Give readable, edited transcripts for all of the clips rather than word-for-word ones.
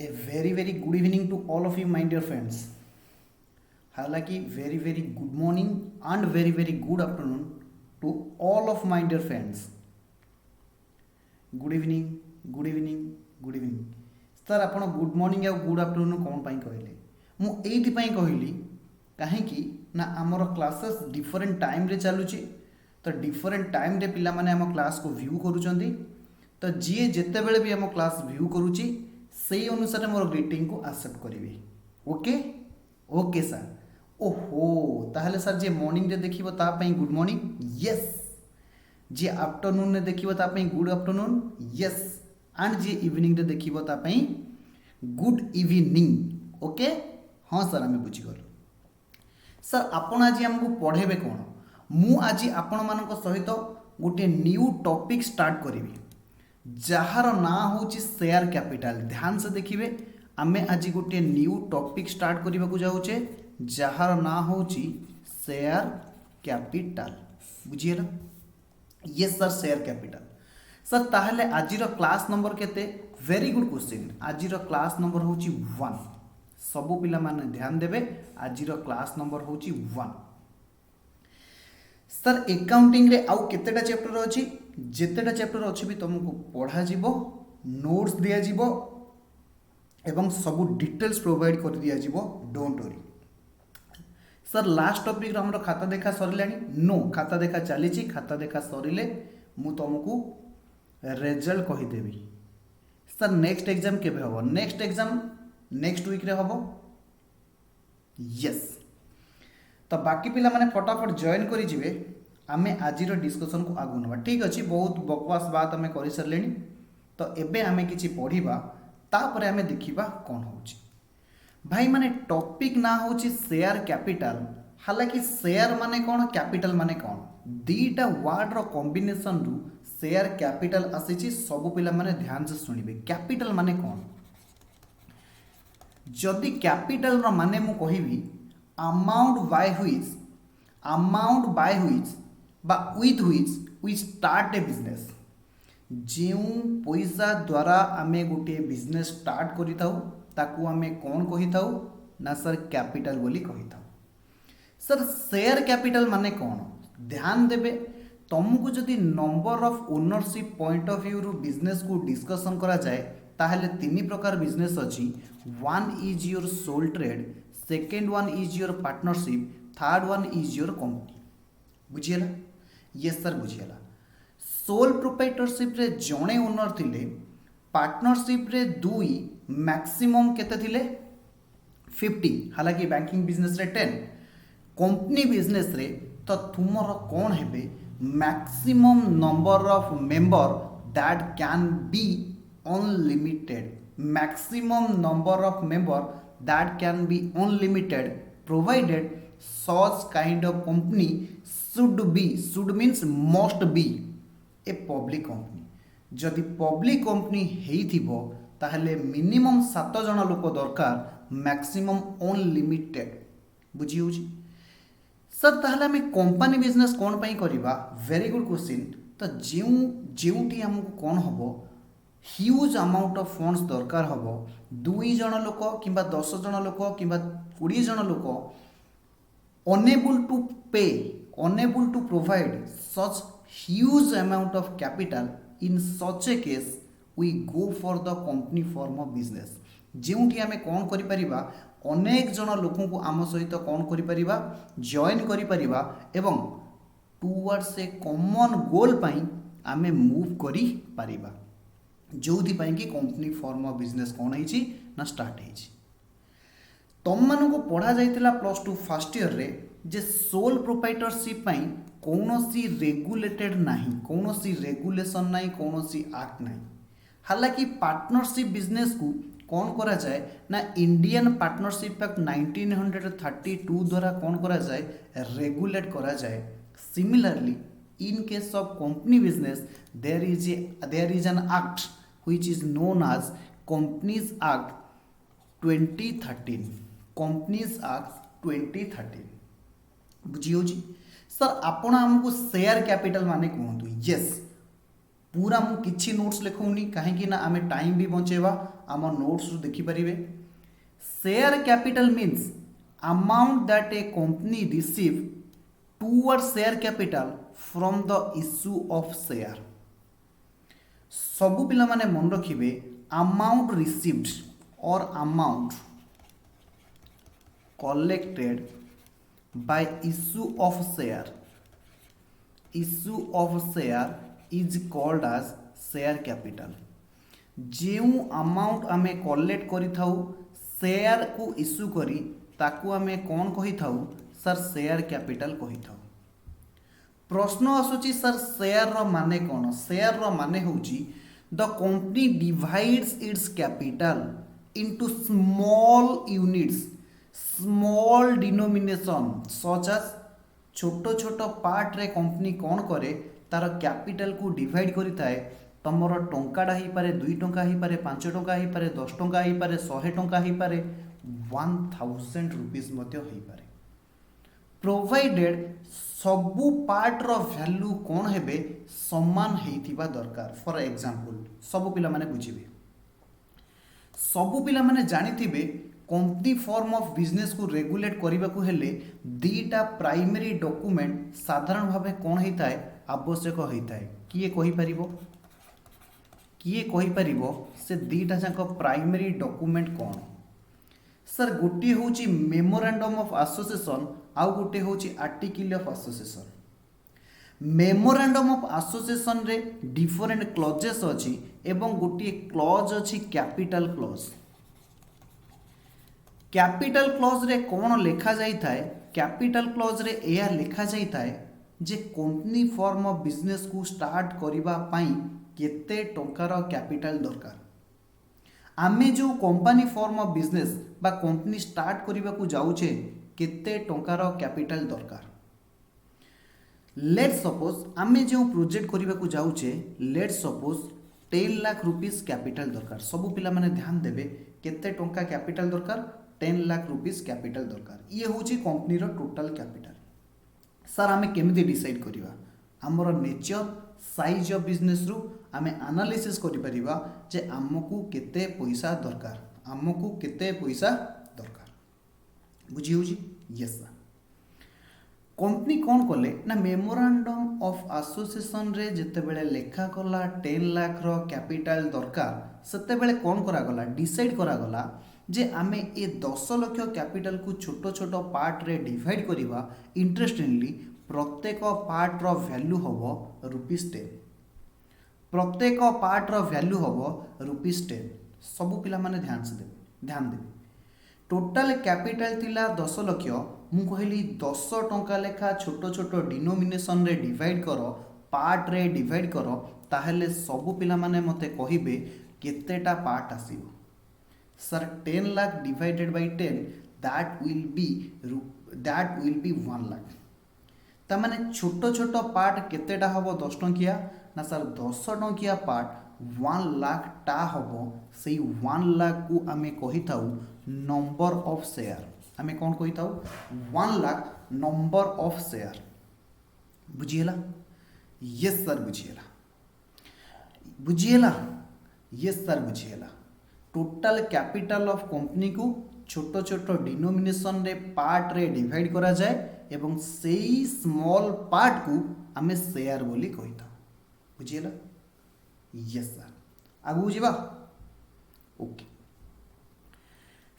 A very good evening to all of you my dear friends. हालांकि very good morning and very good afternoon to all of my dear friends. Good evening, good evening, good evening. Sir आपण good morning या good afternoon कौन पाई कहले मु एथि पाई कहली काहेकि ना आमर क्लासेस डिफरेंट टाइम रे चलुची तो डिफरेंट टाइम रे पिला माने हम क्लास को व्यू करूचंदी तो जी जेते बेले भी हम क्लास व्यू करूची सेही अनुसार मोर ग्रीटिंग को एक्सेप्ट करिवे ओके ओके सर ओहो ताहले सर जे मॉर्निंग रे देखिबो ता पई गुड मॉर्निंग यस जे आफ्टरनून रे देखिबो ता पई good afternoon yes and J evening रे देखिबो ता पई गुड इवनिंग ओके हाँ सर आम बुझीगलु सर आपण आज हमको पढ़ेबे कौन मु आज आपण मानक सहित गोटे न्यू टॉपिक स्टार्ट करी जार ना हूँ शेयर कैपिटल ध्यान से देखिए आम आज गोटे न्यू टॉपिक स्टार्ट करने को जाऊे जार ना हूँ शेयर कैपिटल बुझीगला yes sir share capital sir ताहले आजिर क्लास नंबर केते वेरी गुड क्वेश्चन आजिर क्लास नंबर हूँ 1 सबू पिला माने ध्यान देवे आजिर क्लास नंबर हूँ 1 सर अकाउंटिंग रे आउ केतेटा चैप्टर अछि जेतेटा चैप्टर अछि भी तुमको पढ़ा जीवो नोट्स दिया जीवो एवं सब डिटेल्स प्रोवाइड कर दिया जीवो don't worry sir last topic रे हमर खाता देखा सरिलानी नो खाता देखा चली खाता देखा सरिले मु तुमको रिजल्ट कहि देबी सर नेक्स्ट एग्जाम केबे हबो नेक्स्ट एग्जाम नेक्स्ट वीक रे हबो यस तो बाकी पिला माने फटाफट जॉइन करी जिवे आमे आजिर डिस्कशन को आगु नबा ठीक अछि बहुत बकवास बात आमे करि सरलेनी तो एबे आमे किछि पढिबा तापरे आमे देखिबा कोन होछि भाई माने टॉपिक ना होछि शेयर कैपिटल हालांकि शेयर माने कोन कैपिटल माने कोन दीटा वर्ड रो कॉम्बिनेशन रु शेयर कैपिटल आसीछि सब पिला माने ध्यान से सुनिबे कैपिटल माने कोन जदि कैपिटल रो माने मु कहिबी amount by which बा with which we start a business जो पैसा द्वारा आमे गोटे बिजनेस स्टार्ट करि थाउ ताकू आमे कोन कहि थाउ ना सर कैपिटल बोली कहि थाउ सर शेयर कैपिटल माने कोन ध्यान देबे तुमको जदि number of ownership point of view रु बिजनेस को डिस्कशन करा जाए ताहले तीन प्रकार बिजनेस अछि one is your sole trade second one is your partnership third one is your company बुझीगला यस सर बुझीगला सोल प्रोप्राइटरशिप रे जणे ओनर थिले पार्टनरशिप रे दुई मैक्सिमम केते थिले 50 हालांकि बैंकिंग बिजनेस रे 10 कंपनी बिजनेस रे तो तुमर कोन हेबे maximum number of member that can be unlimited maximum number of member that can be unlimited provided such kind of company should means must be a public company जदि public company हेइथिबो ताहले minimum 7 जण लोक दरकार maximum unlimited बुझी होची sir ताहले हमें company business कोन पई करिबा वेरी गुड क्वेश्चन तो जेउटी हमको कोन हबो ह्यूज अमाउंट ऑफ फंड्स दरकार हबो 2 जण लोक किंबा 10 जण लोक किंबा 20 जण लोक unable to provide such huge amount of capital in such a case we go for the company form of business जेउठी आमे कोन करि परिबा अनेक जण लोकन को आम सहित कोन करि परिबा जॉइन करि परिबा एवं टुवर्ड्स ए कॉमन गोल पई आमे मूव करि परिबा जोथि पई कि कंपनी फॉर्म ऑफ बिजनेस कोन है ना स्टार्ट है तुम मान को पढ़ा जाइतिला +2 फर्स्ट ईयर रे जे सोल प्रोप्राइटरशिप पई कौनसी रेगुलेटेड नहीं कौनसी रेगुलेशन नहीं कौनसी एक्ट नहीं हालांकि पार्टनरशिप बिजनेस को कौन करा जाए ना इंडियन पार्टनरशिप एक्ट 1932 द्वारा कौन करा जाए रेगुलेट करा जाए similarly in case of company business there is an act which is known as Companies Act 2013 Companies Act 2013 बुझी हो जी सर आपण हमको शेयर कैपिटल माने कहंतु यस पूरा मु किछि नोट्स लिखौनी कहीं ना आमे टाइम भी बचेबा आम नोट्स देखि परिबे। Share capital means amount that a company receive towards share capital from the issue of share. सबु पिला माने मन रखिबे अमाउंट रिसीव्ड और amount collected by issue of share. Issue of share is called as share capital. ଯେଉଁ amount आमे collect करिथाउ share को issue करी ताकू आमे कौन कहिथाउ सर शेयर कैपिटल कहिथाउ। प्रश्न आसुची सर शेयर रो माने कौन? शेयर रो माने होची the company divides its capital into small units small denomination such as छोट छोट पार्ट रे कंपनी कौन करे तार कैपिटल को डिवाइड करि थाए। तमर टंकाटा ही पारे 2 टंका ही पारे 5 टंका ही पारे 10 टंका ही पारे 100 टंका ही पारे 1000 रुपीस मध्य ही पारे प्रोवाइडेड सबु पार्ट रो वैल्यू कौन हेबे समान हेइथिबा दरकार। फॉर एग्जांपल सबु पिला माने बुझिबे सबु पिला माने जानिथिबे कंपनी फॉर्म ऑफ बिजनेस को रेगुलेट करने को हेले दीटा प्राइमरी डॉक्यूमेंट साधारण भावे कौन होता है आवश्यक होता है। किए कहि परिबो से दीटा जाक प्राइमरी डॉक्यूमेंट कौन? सर गोटे होची मेमोरेंडम ऑफ एसोसिएशन आउ गोटे होची article of association. Memorandum of association रे डिफरेंट क्लॉजेस अछि एवं गोटे क्लॉज अछि कैपिटल क्लॉज। कैपिटल क्लॉज रे कौन लिखा जाई थाए? कैपिटल क्लॉज रे एया लिखा जाई थाए जे कंपनी फॉर्म ऑफ बिजनेस को स्टार्ट करिबा पई केते टंकार कैपिटल दरकार। आमे जो कंपनी फॉर्म ऑफ बिजनेस बा कंपनी स्टार्ट करिबा को जाउछे केते टंकार कैपिटल दरकार। लेट्स सपोज आमे जो प्रोजेक्ट करिबा को जाउछे let's suppose 10 lakh rupees capital दरकार। सब पिला माने ध्यान देबे केते टंका कैपिटल दरकार 10 लाख रुपीस कैपिटल दरकार। ये होची कंपनी रो टोटल कैपिटल। सर आमे केमिति डिसाइड करिबा? हमर नेचर साइज ऑफ बिजनेस रु आमे एनालिसिस करि परिबा जे हमकु केते पैसा दरकार बुझी होची। यस सर कंपनी कौन कले ना मेमोरेंडम ऑफ एसोसिएशन रे जेते बेले लेखा कला 10 लाख रो कैपिटल दरकार सेते बेले कौन करा गला डिसाइड करा गला जे आमे ए 10 लाख कैपिटल को छोट छोट पार्ट रे डिवाइड करिबा। इंटरेस्टिंगली प्रत्येक पार्ट रो वैल्यू हबो ₹10। प्रत्येक पार्ट रो वैल्यू हबो ₹10। सब पिला माने ध्यान देबे टोटल कैपिटल थिला 10 लाख मु कहली 10 टंका लेखा छोट छोट डिनोमिनेशन रे डिवाइड करो पार्ट रे डिवाइड करो ताहेले सब पिला माने मते कहिबे केतेटा पार्ट आसीबो। Sir 10 lakh divided by 10 that will be 1 lakh. ता माने छोट छोट पार्ट केतेटा हबो 10 टंकिया ना सर 10 टंकिया पार्ट 1 लाख टा हबो। सेई 1 लाख को आमे कहिथाउ नंबर ऑफ शेयर। आमे कोन कहिथाउ 1 लाख नंबर ऑफ शेयर। बुझिएला? यस सर बुझिएला। यस सर बुझिएला। टोटल कैपिटल ऑफ कंपनी को छोट छोट डिनोमिनेशन रे पार्ट रे डिवाइड करा जाए एवं सेई स्मॉल पार्ट को आमे शेयर बोली कहिता। बुझिएला? यस सर आगु जीवा। Okay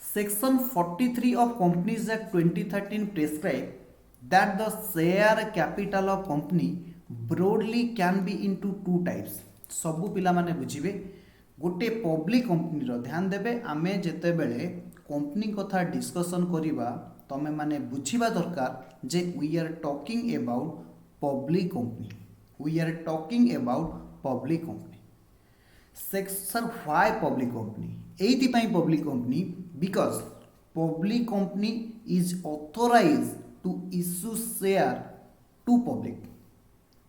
section 43 of companies act 2013 prescribe that the share capital of company broadly can be into 2 types. सबु पिला माने बुझिबे गोटे पब्लिक कंपनी रो ध्यान देबे आमे जेते बेले कंपनी कथा डिस्कशन करिबा तमे माने बुझिबा दरकार जे we are talking about public company. Section why public company एथि पई public company because public company is authorised to issue share to public.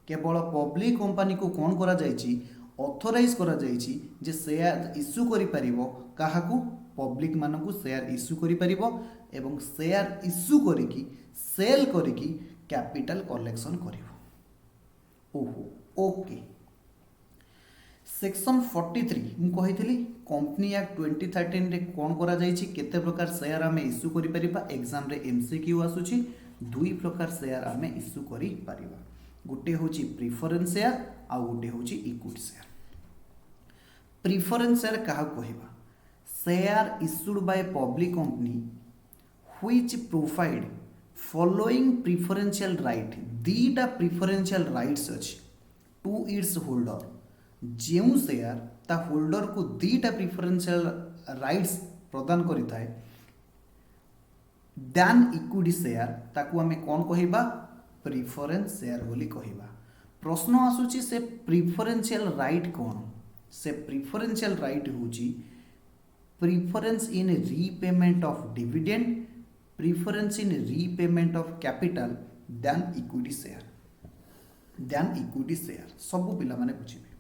केवल पब्लिक कंपनी को कौन करा जायछि ऑथराइज करा जायछि जे शेयर इश्यू करि परिबो काहाकू पब्लिक मानकू शेयर इश्यू करि परिबो एवं शेयर इश्यू करिकी सेल करिकी कैपिटल कलेक्शन करिबो। ओहो ओके सेक्शन 43 ମୁଁ କହିଥିଲି कंपनी एक्ट 2013 रे कौन करा जायछि केते प्रकार शेयर आमे इश्यू करि परिबा एग्जाम रे एमसीक्यू आसुछि दुई प्रकार शेयर आमे इश्यू करि परिबा गोटे होछि प्रिफरेंस शेयर आ गोटे होछि इक्विटी शेयर प्रिफरेंस शेयर काहा कहबा share issued by public company which provide following preferential right दीटा प्रिफरेंशियल राइट्स अछि टू इट्स होल्डर जो शेयर ता होल्डर को दीटा प्रिफरेंशियल राइट्स प्रदान करता है दैन इक्विटी शेयर ताकू आमे कौन कहिबा प्रिफरेंस शेयर बोली कहिबा प्रश्न आसुची से प्रिफरेंशियल राइट कौन से प्रिफरेंशियल राइट होची preference in repayment of dividend preference in repayment of capital than equity share सब पिला माने बुझिबे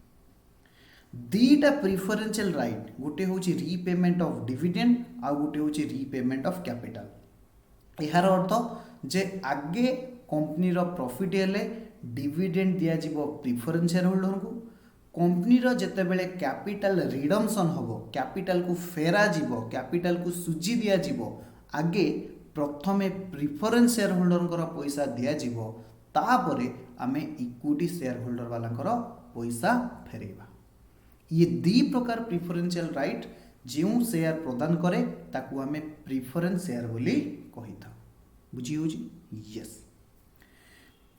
दीटा प्रिफरेंशियल राइट गोटे होची रीपेमेंट ऑफ डिविडेंड आ गोटे होची रीपेमेंट ऑफ कैपिटल यार अर्थ जे आगे कंपनी रो प्रॉफिट हेले डिविडेंड दिया जिवो प्रिफरेंस शेयर होल्डर को कंपनी रो जते बेले कैपिटल रिडम्पशन होबो कैपिटल को फेरा जिवो कैपिटल को सुजी दिया जिवो आगे प्रथमे प्रिफरेंस शेयर होल्डर को पैसा दिया जिवो तापरे आमे इक्विटी शेयर होल्डर वाला पैसा फेरेबा ये दी प्रकार प्रिफरेंशियल राइट जो शेयर प्रदान करे ताकू आमे प्रिफरेंस शेयर बोली कही था बुझी हो yes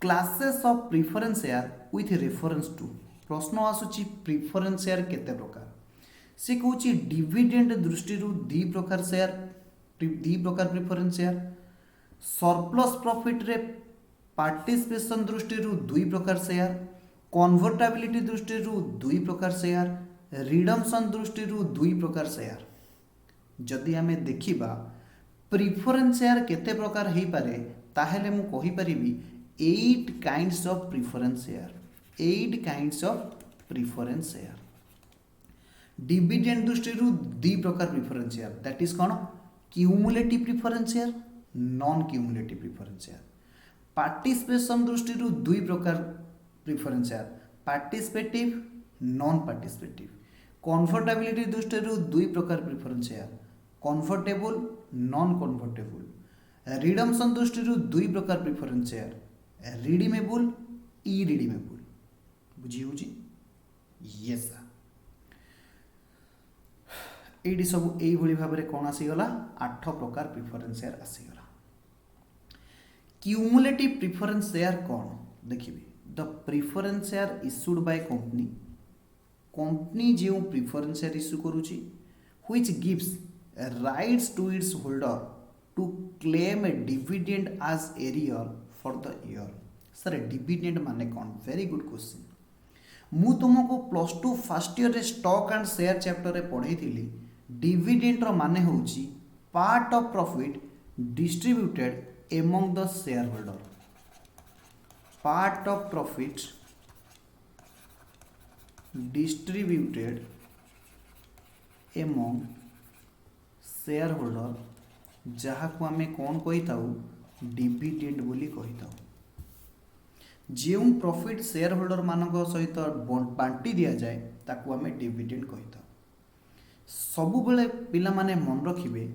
classes of preference share with reference to प्रश्न आसुची प्रिफरेंस शेयर केते प्रकार से कहूची डिविडेंड दृष्टि दी प्रकार शेयर दी प्रकार प्रिफरेंस शेयर सरप्लस प्रॉफिट रे पार्टिसिपेशन दृष्टि दुई प्रकार शेयर कन्वर्टेबिलिटी दृष्टि दुई प्रकार शेयर रिडम्पशन दृष्टि दुई प्रकार शेयर जदि आमे देखिबा प्रिफरेंस शेयर केते प्रकार हेई पारे ताहेले मु कहि परिबी 8 kinds of preference share 8 kinds of preference share dividend दृष्टि दुई प्रकार preference share that is cone cumulative preference share non cumulative preference share participation दृष्टि दुई प्रकार preference share participative non participative convertibility दृष्टि दुई प्रकार preference share convertible non convertible redemption दृष्टि दुई प्रकार प्रिफरेंस शेयर रिडीमेबल इरिडीमेबल बुझी होची यस एडी सब एई भली भाबरे कोन आसीगला 8 प्रकार प्रिफरेंस शेयर आसीगला क्यूमुलेटिव प्रिफरेंस शेयर कौन देखिए the preference share issued by company जो प्रिफरेंस शेयर इश्यू करुची which gives rights to its holder to claim a dividend as arrear for the year sir dividend माने कौन very good question मु तुमको +2 first year रे stock and share chapter रे पढ़ाई थिली डिविडेंड रो माने होची part of profit distributed among the share holder part of profit distributed among shareholder जहाँ को आमे कौन कही थाउ डिविडेंड बोली कही थाउ जो प्रॉफिट शेयर होल्डर मानक सहित बांटी दिया जाए ताकू आमे डिविडेंड कही थाउ सब बेले पिला माने मन रखिबे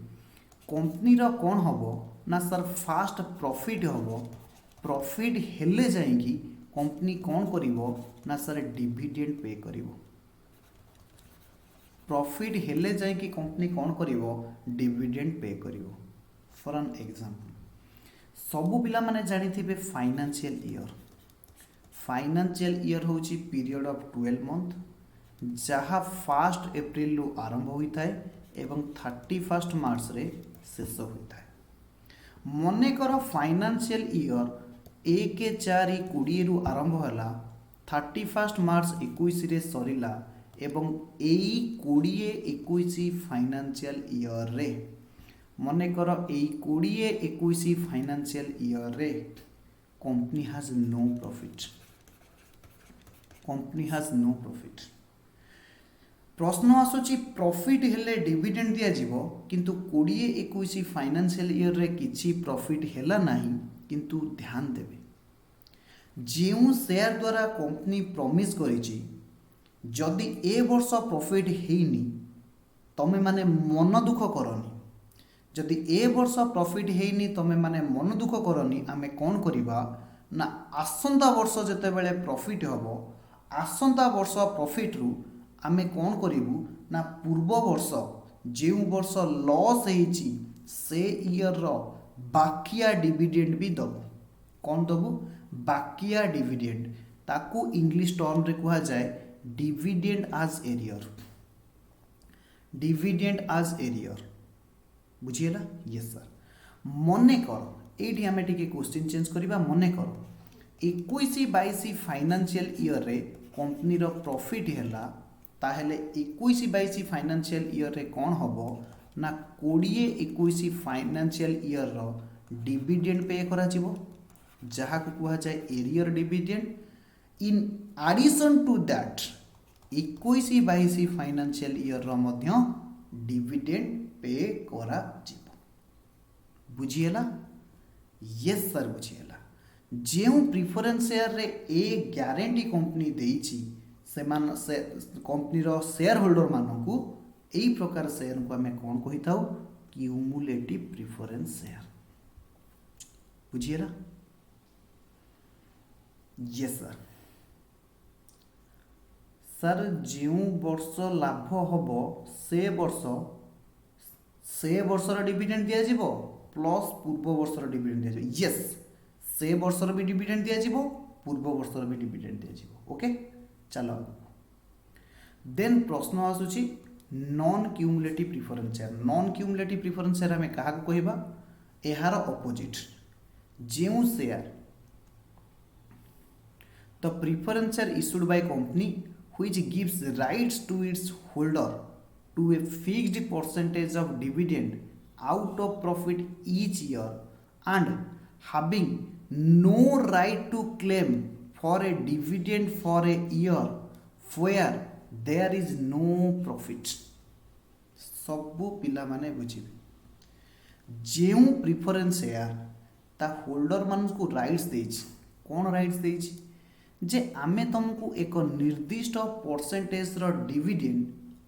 कंपनी रो कौन हबो ना सर फास्ट प्रॉफिट हबो प्रॉफिट हेले जाएगी कंपनी कौन करिवो ना सर डिविडेंड पे करिवो प्रॉफिट हेले जाएगी कंपनी कौन करिवो dividend pay करिवो for an example सब पिला माने जानि थिबे फाइनेंशियल ईयर होची पीरियड ऑफ 12 मंथ जहाँ 1 एप्रिल रु आरंभ होता है एवं 31 मार्च रे शेष होता है मने कर फाइनेंशियल ईयर 1/4/20 रु आरंभ होला 31 मार्च 21 रे सरिला एवं एई 20-21 फाइनेंशियल ईयर रे मने कर एई 20-21 फाइनेंशियल ईयर रे कंपनी हैज नो प्रॉफिट प्रश्न आसुची प्रॉफिट हेले डिविडेंड दिया जिवो किंतु 20-21 फाइनेंशियल ईयर रे किछि प्रॉफिट हेला नाही किंतु ध्यान देवे जो शेयर द्वारा कंपनी प्रॉमिस करिछि जदि ए वर्ष प्रॉफिट हेनी तमे माने मन दुख करनी, जदि ए वर्ष प्रॉफिट हेनी तमे माने मन दुख करनी, आमे कौन करिबा ना आसंता वर्ष जेते बेले प्रॉफिट हबो, आसंता वर्ष प्रॉफिट रु आमे कौन करिबु ना पूर्व वर्ष जे वर्ष लॉस हेची से ईयर रो बाकिया डिविडेंड भी दबो। कौन दबु बाकिया डिविडेंड, ताकू इंग्लिश टर्म रे कहा जाए dividend as arrear, dividend as arrear. बुझीला? Yes sir. मने कर एठी हमें टिके क्वेश्चन चेंज करिबा। मने कर 21-22 फाइनेंशियल ईयर रे कंपनी रो प्रॉफिट हैला, ताहेले 21-22 फाइनेंशियल ईयर रे कौन हबो ना 20-21 फाइनेंशियल ईयर रो डिविडेंड पे करा जिवो, जहा को कहा जाए arrear dividend. In addition to that 21-22 financial year रो मध्य डिविडेंड पे करा जिवो। बुझीला? यस सर बुझीला। जेउ प्रिफरेंस शेयर रे ए गारंटी कंपनी देइची से कंपनी रो शेयर होल्डर मानकू एई प्रकार शेयर को हमें कौन कहि थाउ क्यूमुलेटिव प्रिफरेंस शेयर। बुझीला? Yes sir. सर जो वर्ष लाभ हबो से वर्षर डिविडेंड दिया जिवो प्लस पूर्व वर्षर डिविडेंड दिया जिवो। यस, से वर्षर भी डिविडेंड दिया जिवो, पूर्व वर्षर भी डिविडेंड दिया जिवो। ओके, चलो देन प्रश्न आसुची non cumulative preference share. Non cumulative preference share हमें कहा कहबा एहार ऑपोजिट। जेउ share the preference share issued by company which gives rights to its holder to a fixed percentage of dividend out of profit each year and having no right to claim for a dividend for a year where there is no profit। सबू पिला माने बुझिबे जेउ preference share ता holder मान को rights देछि। कौन rights देछि जे आमे तुमको एक निर्दिष्ट परसेंटेज रो dividend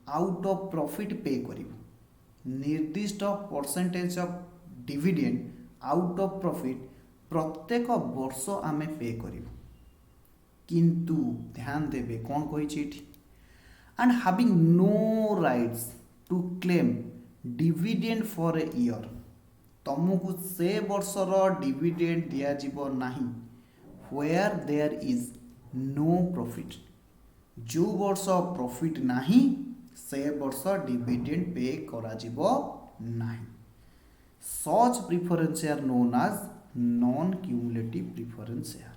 out of profit pay करिबो। निर्दिष्ट percentage of dividend out of profit प्रत्येक वर्ष आमे पे करिबो। किंतु ध्यान देबे कौन कहिछि एठी and having no rights to claim dividend for a year. तुमको से वर्ष रो डिविडेंड दिया जिवो नाही where there is no profit। जो वर्ष प्रॉफिट नहीं से वर्ष डिविडेंड पे करा जिवो नहीं। Such preference share known as non cumulative preference share.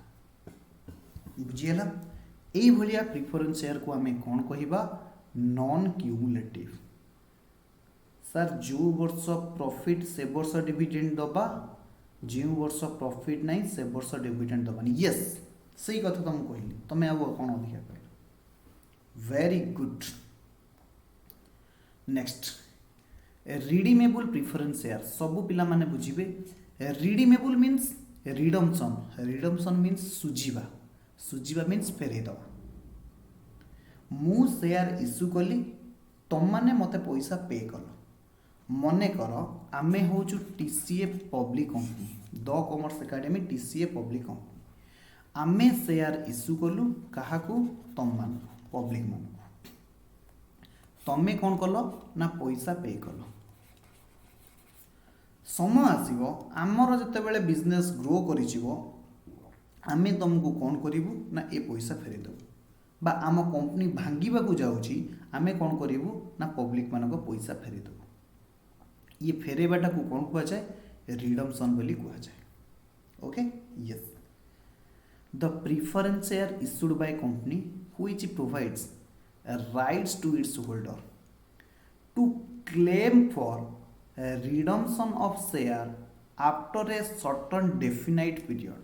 बुझिएला? एई भलिया प्रिफरेंस शेयर को हमें कौन कहिबा नॉन क्यूमुलेटिव। सर जो वर्ष प्रॉफिट से वर्ष डिविडेंड दबा, जो वर्ष प्रॉफिट नहीं से वर्ष डिविडेंड दबानी। यस, सही कथा तुम कहली। तुम्हें अब कौन अधिका कह very good. Next redeemable preference share. सबू पिला माने बुझिबे redeemable means redemption. Redemption means सुझिबा। सुझिबा मीन्स फेरे दबा। मु शेयर इश्यू कली, तुम माने मते पैसा पे कल। मने कर आमे होचु TCA public company, the commerce academy TCA public company. आमे शेयर इश्यू कलु काहाकू तुम मान पब्लिक मान। तमे कौन कल ना पैसा पे कल। समय आसीबो आमर जतेबेले बिजनेस ग्रो करिजिवो आमे तुमको कौन करिवु ना ए पैसा फेरे देबु, बा आम कंपनी भांगिबा को जाउची आमे कौन करिवु ना पब्लिक मानको पैसा फेरे देबु। ये फेरेबाटा को कौन कहा जाए रिडम्पशन बोली कहा जाए। Okay, yes. The preference share issued by company which provides rights to its holder to claim for redemption of share after a certain definite period.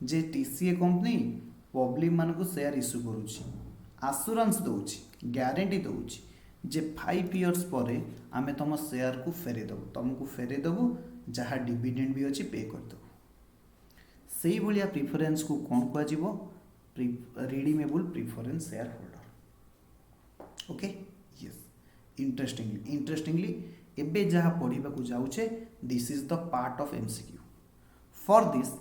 जे टीसीए कंपनी पब्लिक मान को शेयर इश्यू करुची, आश्योरेंस दउची, guarantee दउची जे 5 years पर आमे तुम share को फेरे देबु, तुमको फेरे देबु जहाँ डिविडेंड भी अच्छी पे कर देबु। से ही भलिया प्रिफरेंस को कौन कह redeemable preference share holder. Okay yes interestingly एबे जहाँ पढ़ा जाऊे this is the part of MCQ for this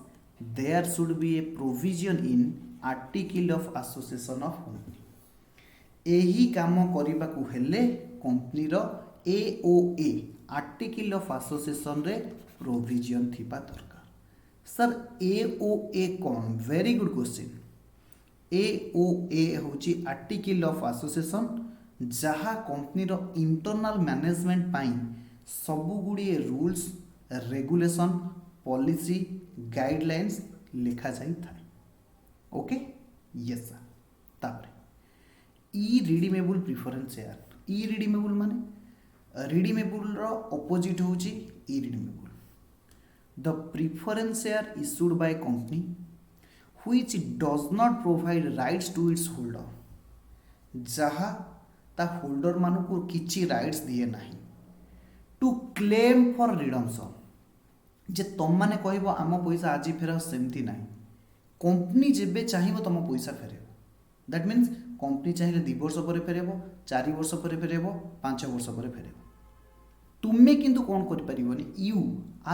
there should be a provision in article of association of company यही काम करने को हेले कंपनी रो एओए आर्टिकल ऑफ एसोसिएशन रे प्रोविजन थिबा दरकार सर एओए कौन वेरी गुड क्वेश्चन एओए होची आर्टिकल ऑफ एसोसिएशन जहाँ कंपनी रो इंटरनल मैनेजमेंट पाई सबु गुड़िए रूल्स रेगुलेशन पॉलिसी गाइडलाइंस लिखा जाई था ओके यस सर तापर ई redeemable preference share irredeemable माने रिडीमेबल रो ऑपोजिट होची irredeemable the preference share issued by company which does not provide rights to its holder जहाँ ता होल्डर मान को किसी राइट्स दिए ना टू क्लेम फॉर रिडम्पशन जे तुम मैंने कह आम पैसा आज फेर सेमती ना कंपनी जेबे चाहिए तुम पैसा फेर दैट मीन्स कंपनी चाहिए 2 वर्ष पर फेरब 4 वर्ष पर फेरब 5 वर्ष पर फेरब तुम्हें किंतु कौन कर you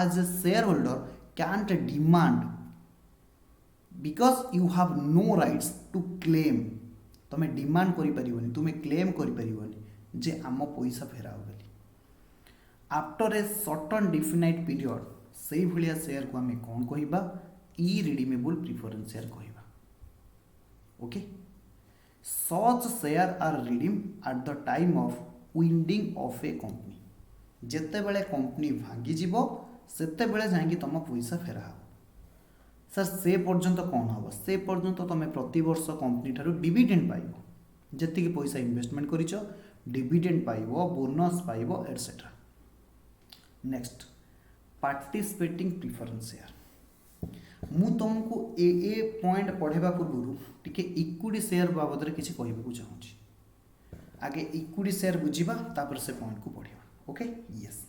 as a share holder can't demand because you have no rights to claim तुम्हें डिमांड करें तुम्हें क्लेम करें जे आम पैसा फेराओ बोली after a certain definite period से भाया शेयर को आम कौन कहवा ई रिडीमेबल प्रिफरेंस शेयर कहवा okay such share are redeem at the time of winding of a company जेते बेले कंपनी भांगी जीव सेते बेले जाइए तुम पैसा फेरा हो सर से पर्यंत कौन हम से पर्यंत तुम प्रति वर्ष कंपनी ठारू डिविडेंड पाइब जी पैसा इन्वेस्टमेंट करिच डिविडेंड पाइब बोनस पाइब etcetera next participating preference share मु तुमको ए पॉइंट पढ़ेबा पूर्व टिके इक्विटी शेयर बाबद में किसी कहबा चाहूँगी आगे इक्विटी शेयर बुझा तापर से पॉइंट को पढ़ा ओके यस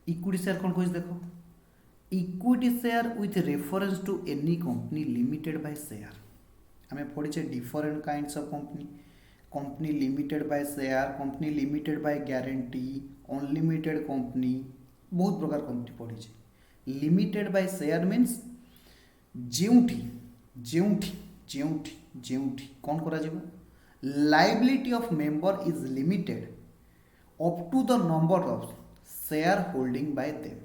इक्विटी शेयर कौन कह देखो equity share with reference to any company limited by share आम पढ़े different kinds of company company limited by share company limited by guarantee unlimited company बहुत प्रकार कंपनी पढ़ी लिमिटेड बाय शेयर मीन्स जेउठी जेउठी जेउठी जेउठी कौन करा जीवो liability of member is limited up to the number of share holding by them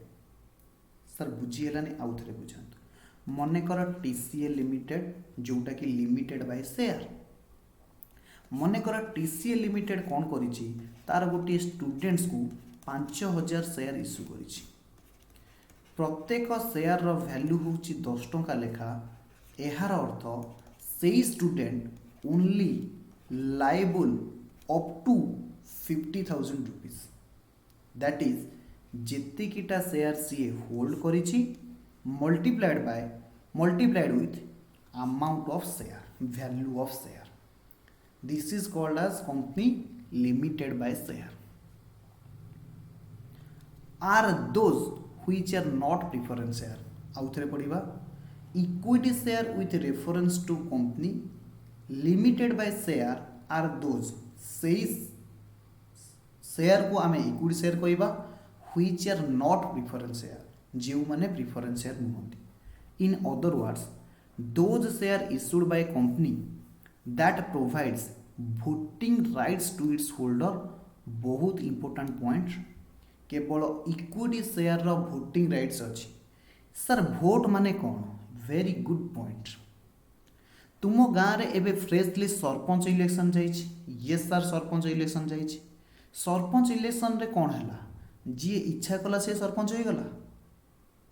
sir बुझीगलानी आउ थे बुझातु मनकर टीसीए लिमिटेड जोटा कि limited by share मनकर TCA limited कौन करिछि तार गोटे स्टूडेंट्स को 5000 शेयर इश्यू करिछि प्रत्येक शेयर वैल्यू हूँ 10 टंका लेखा यार अर्थ से student only liable up to 50,000 rupees that is जेतिकीटा शेयर सी होल्ड करिछि multiplied with amount of share value of share this is called as company limited by share are those which are not preference share आउ थे पढ़ा equity share with reference to company limited by share are those से share को आम equity share कहवा which are not preference share जो माने preference share नुहति in other words those share issued by company that provides voting rights to its holder बहुत important point केवल equity share रो voting rights अच्छी sir vote माने कौन very good point तुम गाँव में एवं फ्रेशली सरपंच इलेक्शन जाइए यस सर सरपंच इलेक्शन जाइए सरपंच इलेक्शन रे कौन है जी इच्छा कला से सरपंच हो गला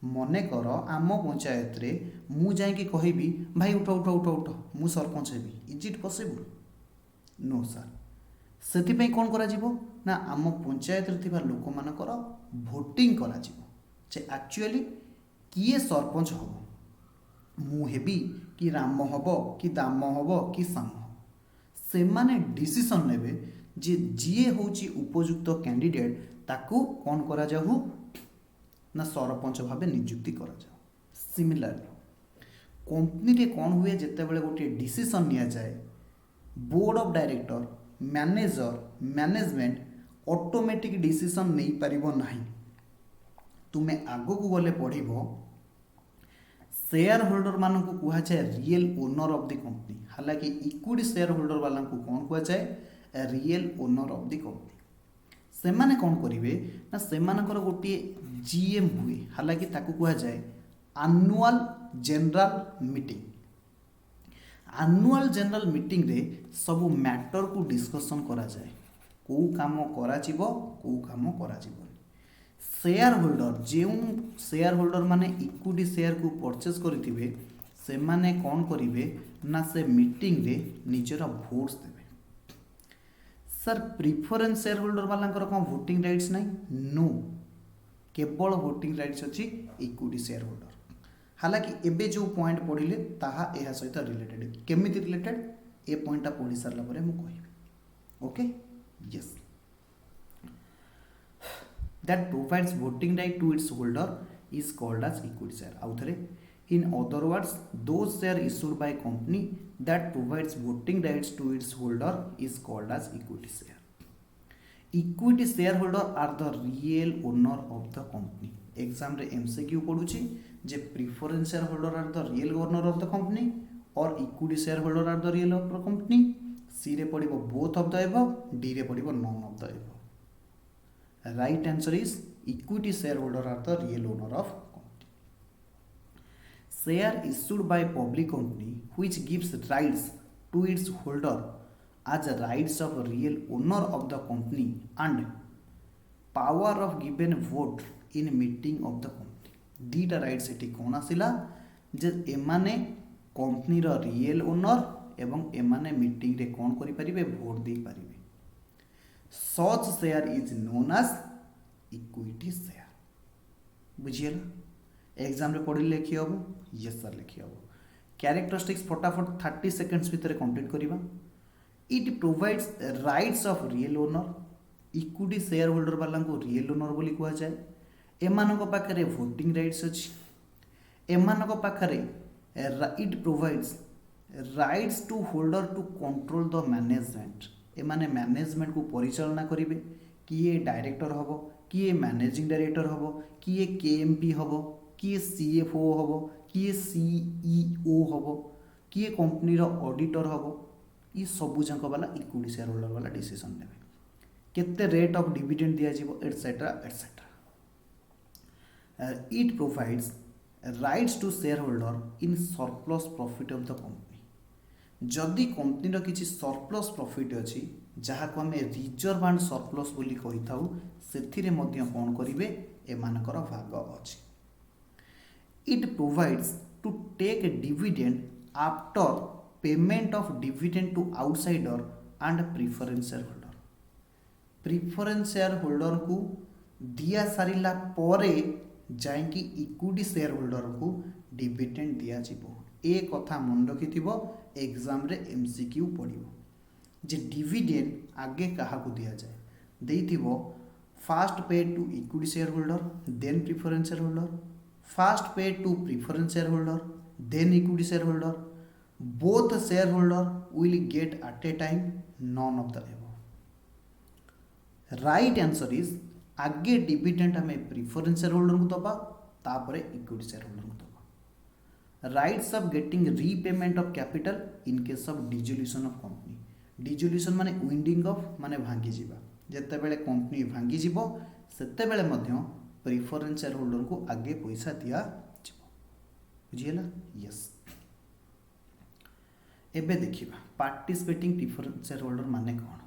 मने कर आम पंचायत रे मु जाइए कहबी भाई उठ उठ उठ उठ मु सरपंच हेबी is it possible no sir से कौन करा ना आम पंचायत लोक मानकर भोटिंग करा जे एक्चुअली किए सरपंच हम मु हेबी कि राम हम कि दाम हम कि साम हम से माने डिसीजन नेबे जे जीए होची उपयुक्त कैंडिडेट ताकू कौन करा जाऊ ना सरपंच भाव नियुक्ति करा जाऊ सिमिलरली कंपनी रे कौन हुए जिते बड़े गोटे डिसीजन निया जाए board of director manager management automatic decision नहीं पारिबो नाही। तुमे आगो को गले पढ़िबो शेयर होल्डर मान को कह जाए real owner of the company. हालांकि इक्विटी शेयर होल्डर वाला को कौन कह जाए real owner of the company. से माने कौन करिवे ना से मानकर गोटे जीएम हुए। हालांकि ताकू कह जाए annual general meeting. Annual general meeting रे सब मैटर को डिस्कशन करा जाए को काम करा जीवो को काम करा जीवो। शेयर होल्डर जो शेयर होल्डर माने इक्विटी शेयर को परचेज करिथिबे से माने कौन करिवे ना से मीटिंग रे निजर वोट्स देबे। सर प्रिफरेंस शेयर होल्डर वाला कौन वोटिंग राइट्स नहीं नो केवल वोटिंग राइट्स अच्छी इक्विटी शेयर होल्डर। हालांकि एबे जो पॉइंट पढ़िले ताहा एहा सहित रिलेटेड केमिति रिलेटेड ए पॉइंटा पढ़ी सारला परे मु कहिबी। Okay yes that provides voting right to its holder is called as equity share. आउथरे in other words those share issued by company that provides voting rights to its holder is called as equity share. Equity shareholder are the real owner of the company. Exam रे MCQ पढुची जे preference shareholder are the real owner of the company और equity shareholder are the real owner of the company. C रे पढिबो both of the above, D रे पढिबो none of the above. Right answer is equity shareholder are the real owner of company. Share issued by public company which gives rights to its holder as rights of real owner of the company and power of given vote in meeting of the company. दीटा rights एटी कौन आसिला जे एमाने company रो real owner एवं एमाने meeting रे कौन करि परिबे वोट दे परिबे। Such share is known as equity share. बुझिएला एग्जाम रे पढ़ी लिखि हबो यस सर लिखि हबो। कैरेक्टरिस्टिक्स फटाफट 30 सेकंड्स भितर कंप्लीट करिबा। It provides rights of real owner. Equity share holder वाला को रियल ओनर बोली कह जाए। एमानको पाखरे वोटिंग राइट्स अछि। एमानको पाखरे it provides rights to holder to control the management. एमाने मैनेजमेंट को परिचालना करेंगे किए डायरेक्टर हम किए मैनेजिंग डायरेक्टर हम किए केएमपी हम किए सीएफओ हम किए सीईओ हम किए कंपनी ऑडिटर हम ये सबू जाक वाला इक्विटी शेयर होल्डर वाला डिसीजन ने केते रेट ऑफ डिविडेंड दिया जीवो etcetera etcetera. It provides rights to share holder in surplus profit of the company. जदि कंपनी किसी सरप्लस प्रॉफिट अच्छी जहाँ को आम रिजर्व एंड सरप्लस बोली कही था से कौन करेंगे एमानकर भाग अच्छी। It provides to take dividend after payment of dividend to outsider and preference share holder. Preference share holder को दिया सारिला परे जाइकी इक्विटी शेयर होल्डर को डिविडेंड दिया जीवो। ए कथा मन रखि एग्जाम रे एमसीक्यू पड़िबो जे डिविडेंड आगे कहा को दिया जाए देइथिबो first pay to equity share holder then preference share holder first pay to preference share holder then equity share holder both share holder will get at a time none of the above. Right answer is आगे dividend हमें preference share holder को दबा तापरे equity share holder को दबा। Rights of getting repayment of capital in case of dissolution of company. Dissolution माने winding of माने भांगी जीवा जेते बेले कंपनी भांगी जीवो सेते बेले मध्य प्रिफरेंस शेयर होल्डर को आगे पैसा दिया जीवो। बुझिएला यस। एबे देखिबा पार्टिसिपेटिंग प्रिफरेंस शेयर होल्डर माने कोन।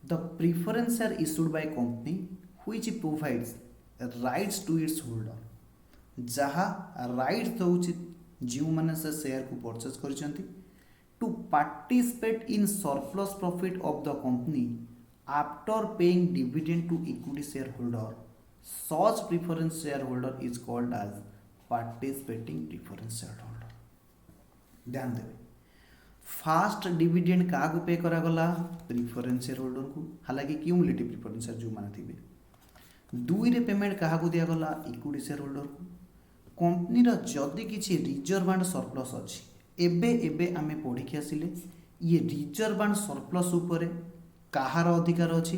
The preference share issued by company which provides rights to its holder जहाँ राइट दौर जो मैंने से शेयर को परचेज कर to participate in surplus profit of the company after paying dividend to equity share holder such preference share holder is called as participating preference share holder. ध्यान देवे fast dividend क्या पे करागला प्रिफरेंस शेयर होल्डर को। हालांकि cumulative preference share जो मैंने थे दुई रे पेमेंट क्या दिगला इक्विटी शेयर होल्डर को। कंपनी जदि किसी रिजर्व एंड सरप्लस अच्छी एबे एबे आमे पढ़ी आसिले ये रिजर्व एंड सरप्लस उपरे कहार अधिकार अछि?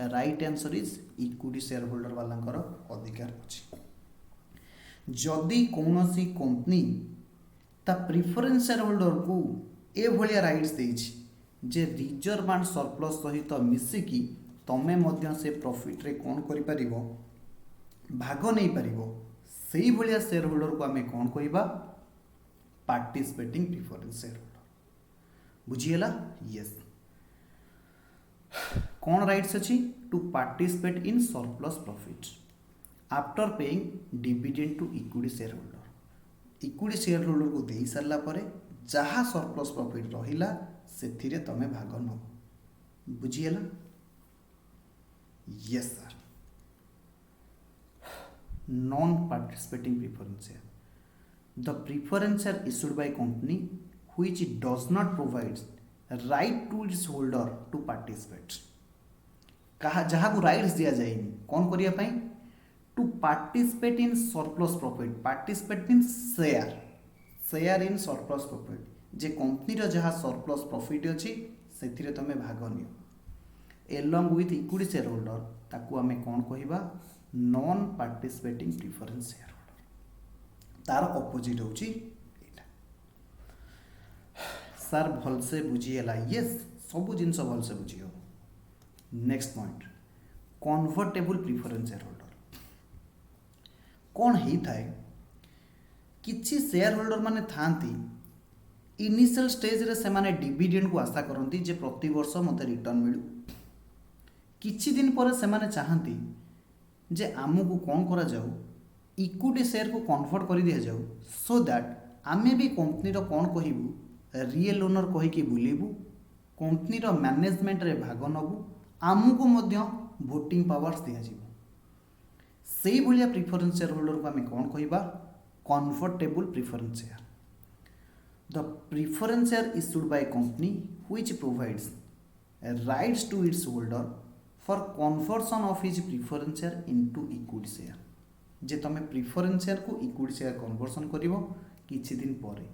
Right answer is equity share holder वालांकर अधिकार अछि। जदि कौनसी कंपनी ता प्रिफरेंस शेयर होल्डर को ए भलिया राइट्स देछि जे रिजर्व एंड सरप्लस सहित मिसिकी तमे मध्य से प्रॉफिट रे कोन करि परिबो भाग नहीं पारिबो, सेही भलिया शेयर होल्डर को आमे कोन कहिबा? Participating preference share holder. बुझिएला? यस। कौन राइट्स अच्छी? To participate in surplus profit after paying dividend to equity share holder. Equity share holder को दे सारा पर जहाँ सरप्लस प्रॉफिट रहिला से तमे भाग नब। बुझिएला? Yes sir. Non participating preference share, the preference share issued by company which does not provides right to its holder to participate. कहा जहाँ को राइट्स दिया जाएगी कौन करिया पाई? To participate in surplus profit. Participate mean share, share in surplus profit. जे company रो जहाँ सरप्लस प्रॉफिट अछि सेथिरे तमे भाग नियो along with equity share holder, ताकू आमे कौन कहिबा? Non participating preference share holder. तार ऑपोजिट होची एटा। सर भलसे बुझिएला? यस, सब जिनस भलसे बुझियो। Next point, convertible preference share holder. कौन ही थाए? किछि शेयर होल्डर माने थांती इनिशियल स्टेज रे से माने डिविडेंड को आशा करती जे प्रति वर्ष मते रिटर्न मिलू। किछि दिन पर से माने चाहती जे आमको कौन करा जाऊ इक्विटी शेयर को कन्वर्ट कर दिया जाऊ, सो दैट आमे भी कंपनी रो कौन कहिबू रियल ओनर कहि कि बुलेबू, कंपनी रो मैनेजमेंट रे भाग नबू, आमको मध्य वोटिंग पावर्स दिया जाऊ। सेही भलिया प्रिफरेंस शेयर होल्डर को आमे कौन कहिबा? Convertible preference share. The preference share issued by company which provides rights to its holder for conversion of his preference share into equity share. जे तमे प्रिफरेंस शेयर को इक्विटी शेयर कन्वर्सन करिवो किछि दिन परे,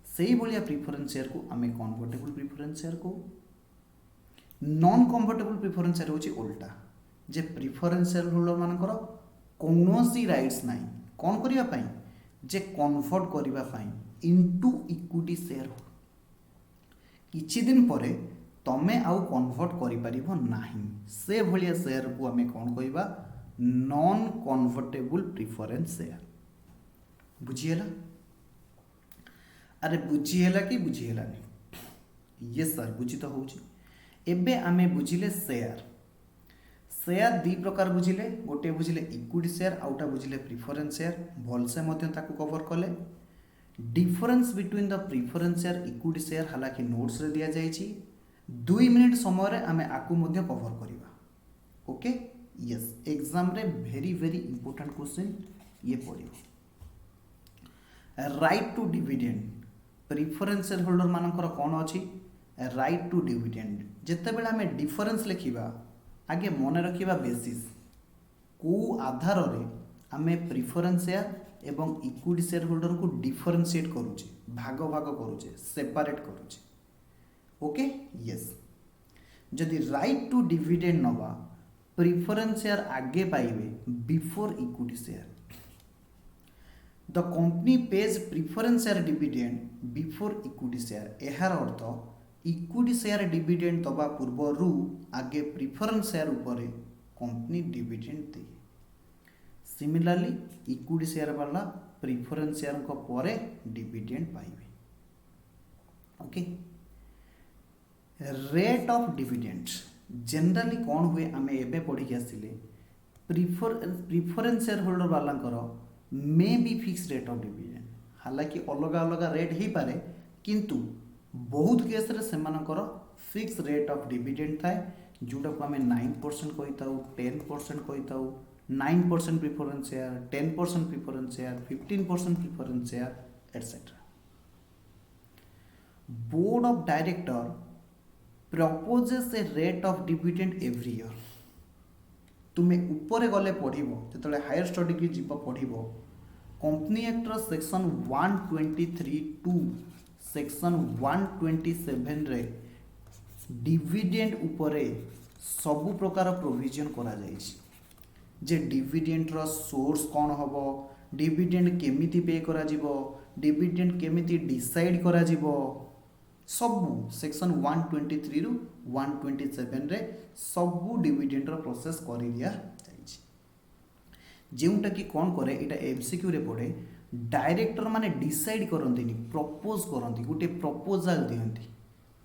सेही भलिया प्रिफरेंस शेयर को आमे कन्वर्टेबल प्रिफरेंस शेयर को। नॉन कन्वर्टेबल प्रिफरेंस शेयर होची उल्टा, जे प्रिफरेंस शेयर होल्डर मानकर कौनसी राइट्स नाही कौन करिया पाई? जे कन्वर्ट करिवा पाई इनटू इक्विटी शेयर। किछि दिन परे तमे आउ कन्वर्ट करि परिबो नाही, से भलिया शेयर को आमे कौन कहिबा? Non convertible preference share. बुझिएला? अरे बुझिएला कि बुझिएला नहीं? यस सर, बुझी तो होची। एबे आमे बुझिले शेयर। शेयर दी प्रकार बुझिले, गोटे बुझिले इक्विटी शेयर, आउटा बुझिले प्रिफरेंस शेयर। भलसे मध्य ताकू कवर कले। Difference between the preference share equity share हालाकि नोट्स रे दिया जाइछि। 2 मिनिट समय रे आमे आकू मध्य कवर करिबा। ओके? यस, एग्जाम रे वेरी वेरी इंपोर्टेंट क्वेश्चन ये पड़िबो। Right to dividend, preference share holder मानकर कौन अछि? Right to dividend. जेते बेला आमे डिफरेंस लिखिबा आगे मन रखिबा बेसिस को आधार रे आमे प्रिफरेंस शेयर एवं इक्विटी शेयर होल्डर को डिफरेंशिएट करूचे, भाग भाग करूचे, सेपरेट करूचे। ओके? यस। जदि राइट टू डिविडेंड नबा प्रिफरेंस शेयर आगे पाइबे before equity share. The company pays preference share dividend before equity share. एहार अर्थ इक्विटी शेयर डिविडेंड दबा पूर्व आगे प्रिफरेंस शेयर उपरे कंपनी डिविडेंड दिए। सिमिलरली इक्विटी शेयर वाला प्रिफरेंस शेयर को परे डिविडेंड पाइबे। Okay? Rate of dividend generally कौन हुए आमे एबे पढ़ी के आसिले प्रिफरेंस शेयर होल्डर वालांकर may be fix rate of dividend. हालांकि अलग अलग रेट ही पारे, किंतु बहुत केस रे सेमानकर फिक्स रेट ऑफ डिविडेंड थाए, जोटा को आमे 9% कहिताउ, 10% कहिताउ, 9% preference share, 10% preference share, 15% preference share etcetera. Board of director proposes a rate of dividend every year. तुम्हें ऊपर गले पढ़िबो जेतले हायर स्टडी की जीव पढ़िबो कंपनी एक्ट सेक्शन 123(2) सेक्शन 127 रे डिविडेंड उपरे सबु प्रकार प्रोविजन करा जाइछि जे डिविडेंड रो सोर्स कौन हबो, डिविडेंड केमिति पे करा जिवो, डिविडेंड केमिति डिसाइड करा जिवो, सबू सेक्शन 123 रु 127 रे सबू डिविडेंड रो प्रोसेस करि दिया जाइछि। जेउटा कि कौन करे एटा एमसीक्यू रे पड़े, डायरेक्टर माने डिसाइड करंतिनी, प्रपोज करंती, गोटे प्रपोजल दियंती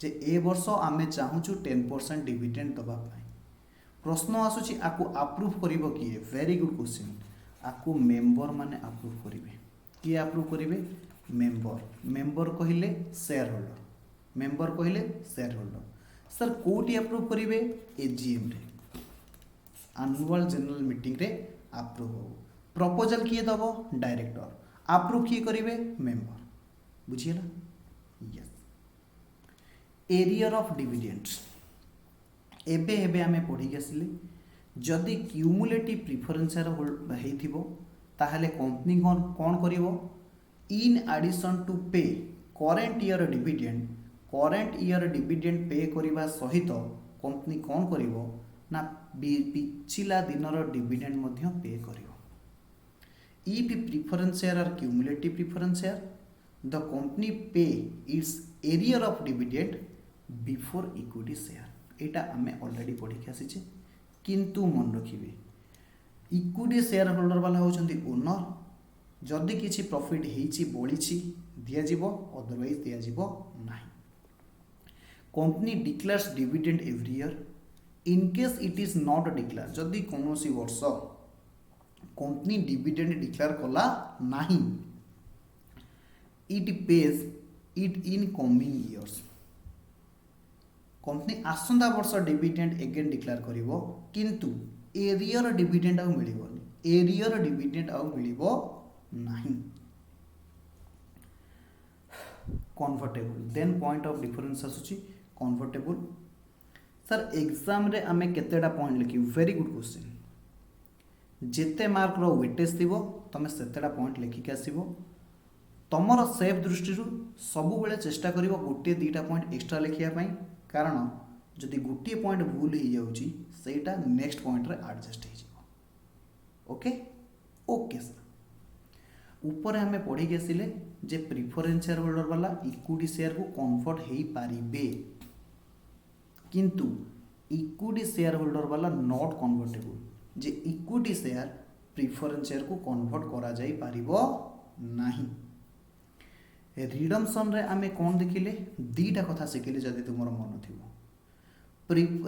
जे ए वर्ष आमे चाहूछु 10% डिविडेंड दबा पाई। प्रश्न आसुची आकु अप्रूव करिवो किए? Very good question. आकु मेंबर माने अप्रूव करिवे। किए अप्रूव करिवे? मेंबर। मेंबर कहिले शेयर होल्डर, मेंबर कहिले शेयर होल्डर। सर कोटी अप्रूव करिवे? एजीएम रे, एनुअल जनरल मीटिंग रे अप्रूव हो। प्रपोजल किए दबो? डायरेक्टर। अप्रूव किए करिवे? मेंबर। बुझियला? यस। एरियर ऑफ डिविडेंड्स एबे एबे आमे पढ़ी आसिले जदि क्यूमुलेटिव प्रिफरेंसर हेइथिबो ताहले कंपनी कोन करिवो? In addition to pay current year dividend pay करिवा सहित कंपनी कोन करिवो ना पिछिला दिनर डिविडेंड मध्य पे करिवो। If preference share are cumulative preference share the company pay its arrear of dividend before equity share. एटा आमे ऑलरेडी पढ़ी के आसीचे, किंतु मन रखिबे इक्विटी शेयर होल्डर वाला होचंती ओनर। जदि किछि प्रॉफिट हेइछि बळिछि दिया जिवो, अदरवाइज दिया जिवो नाही। Company declares dividend every year in case it is not declare. जदि कोनोसी वर्ष कंपनी डिविडेंड डिक्लेयर कला नाही, it pays it in coming years. Company आसंता वर्ष डिविडेंड एगेन डिक्लेयर करिवो, किंतु एरियर डिविडेंड आउ मिलिबोनी, एरियर डिविडेंड आउ मिलिबो नाही। Convertible then point of difference आसुची कन्वर्टेबल। सर एग्जाम रे आमे केतेडा पॉइंट लिखि? Very good question. जेते मार्क रो वेटेज थिबो तमे सेतेडा पॉइंट लिखि के आसीबो। तमर सेफ दृष्टि सबु बेले चेष्टा करिवो गोटे दीटा पॉइंट एक्स्ट्रा लिखिया पई, कारण जदि गोटे पॉइंट भूल हो जाउची सेटा नेक्स्ट पॉइंट रे एडजस्ट हो जाइबो। Okay okay sir. ऊपर हमें पढ़ी के आसिले जे प्रिफरेंस शेयर होल्डर वाला इक्विटी शेयर को कन्वर्ट हेई पारिबे, किंतु इक्विटी शेयर होल्डर वाला not convertible. J equity share preference share को कन्वर्ट करा जाई पारिबो नाही। रिडम्पशन रे आमे कोन देखिले? दीटा कथा शिखिले जदि तुमर मन थिबो।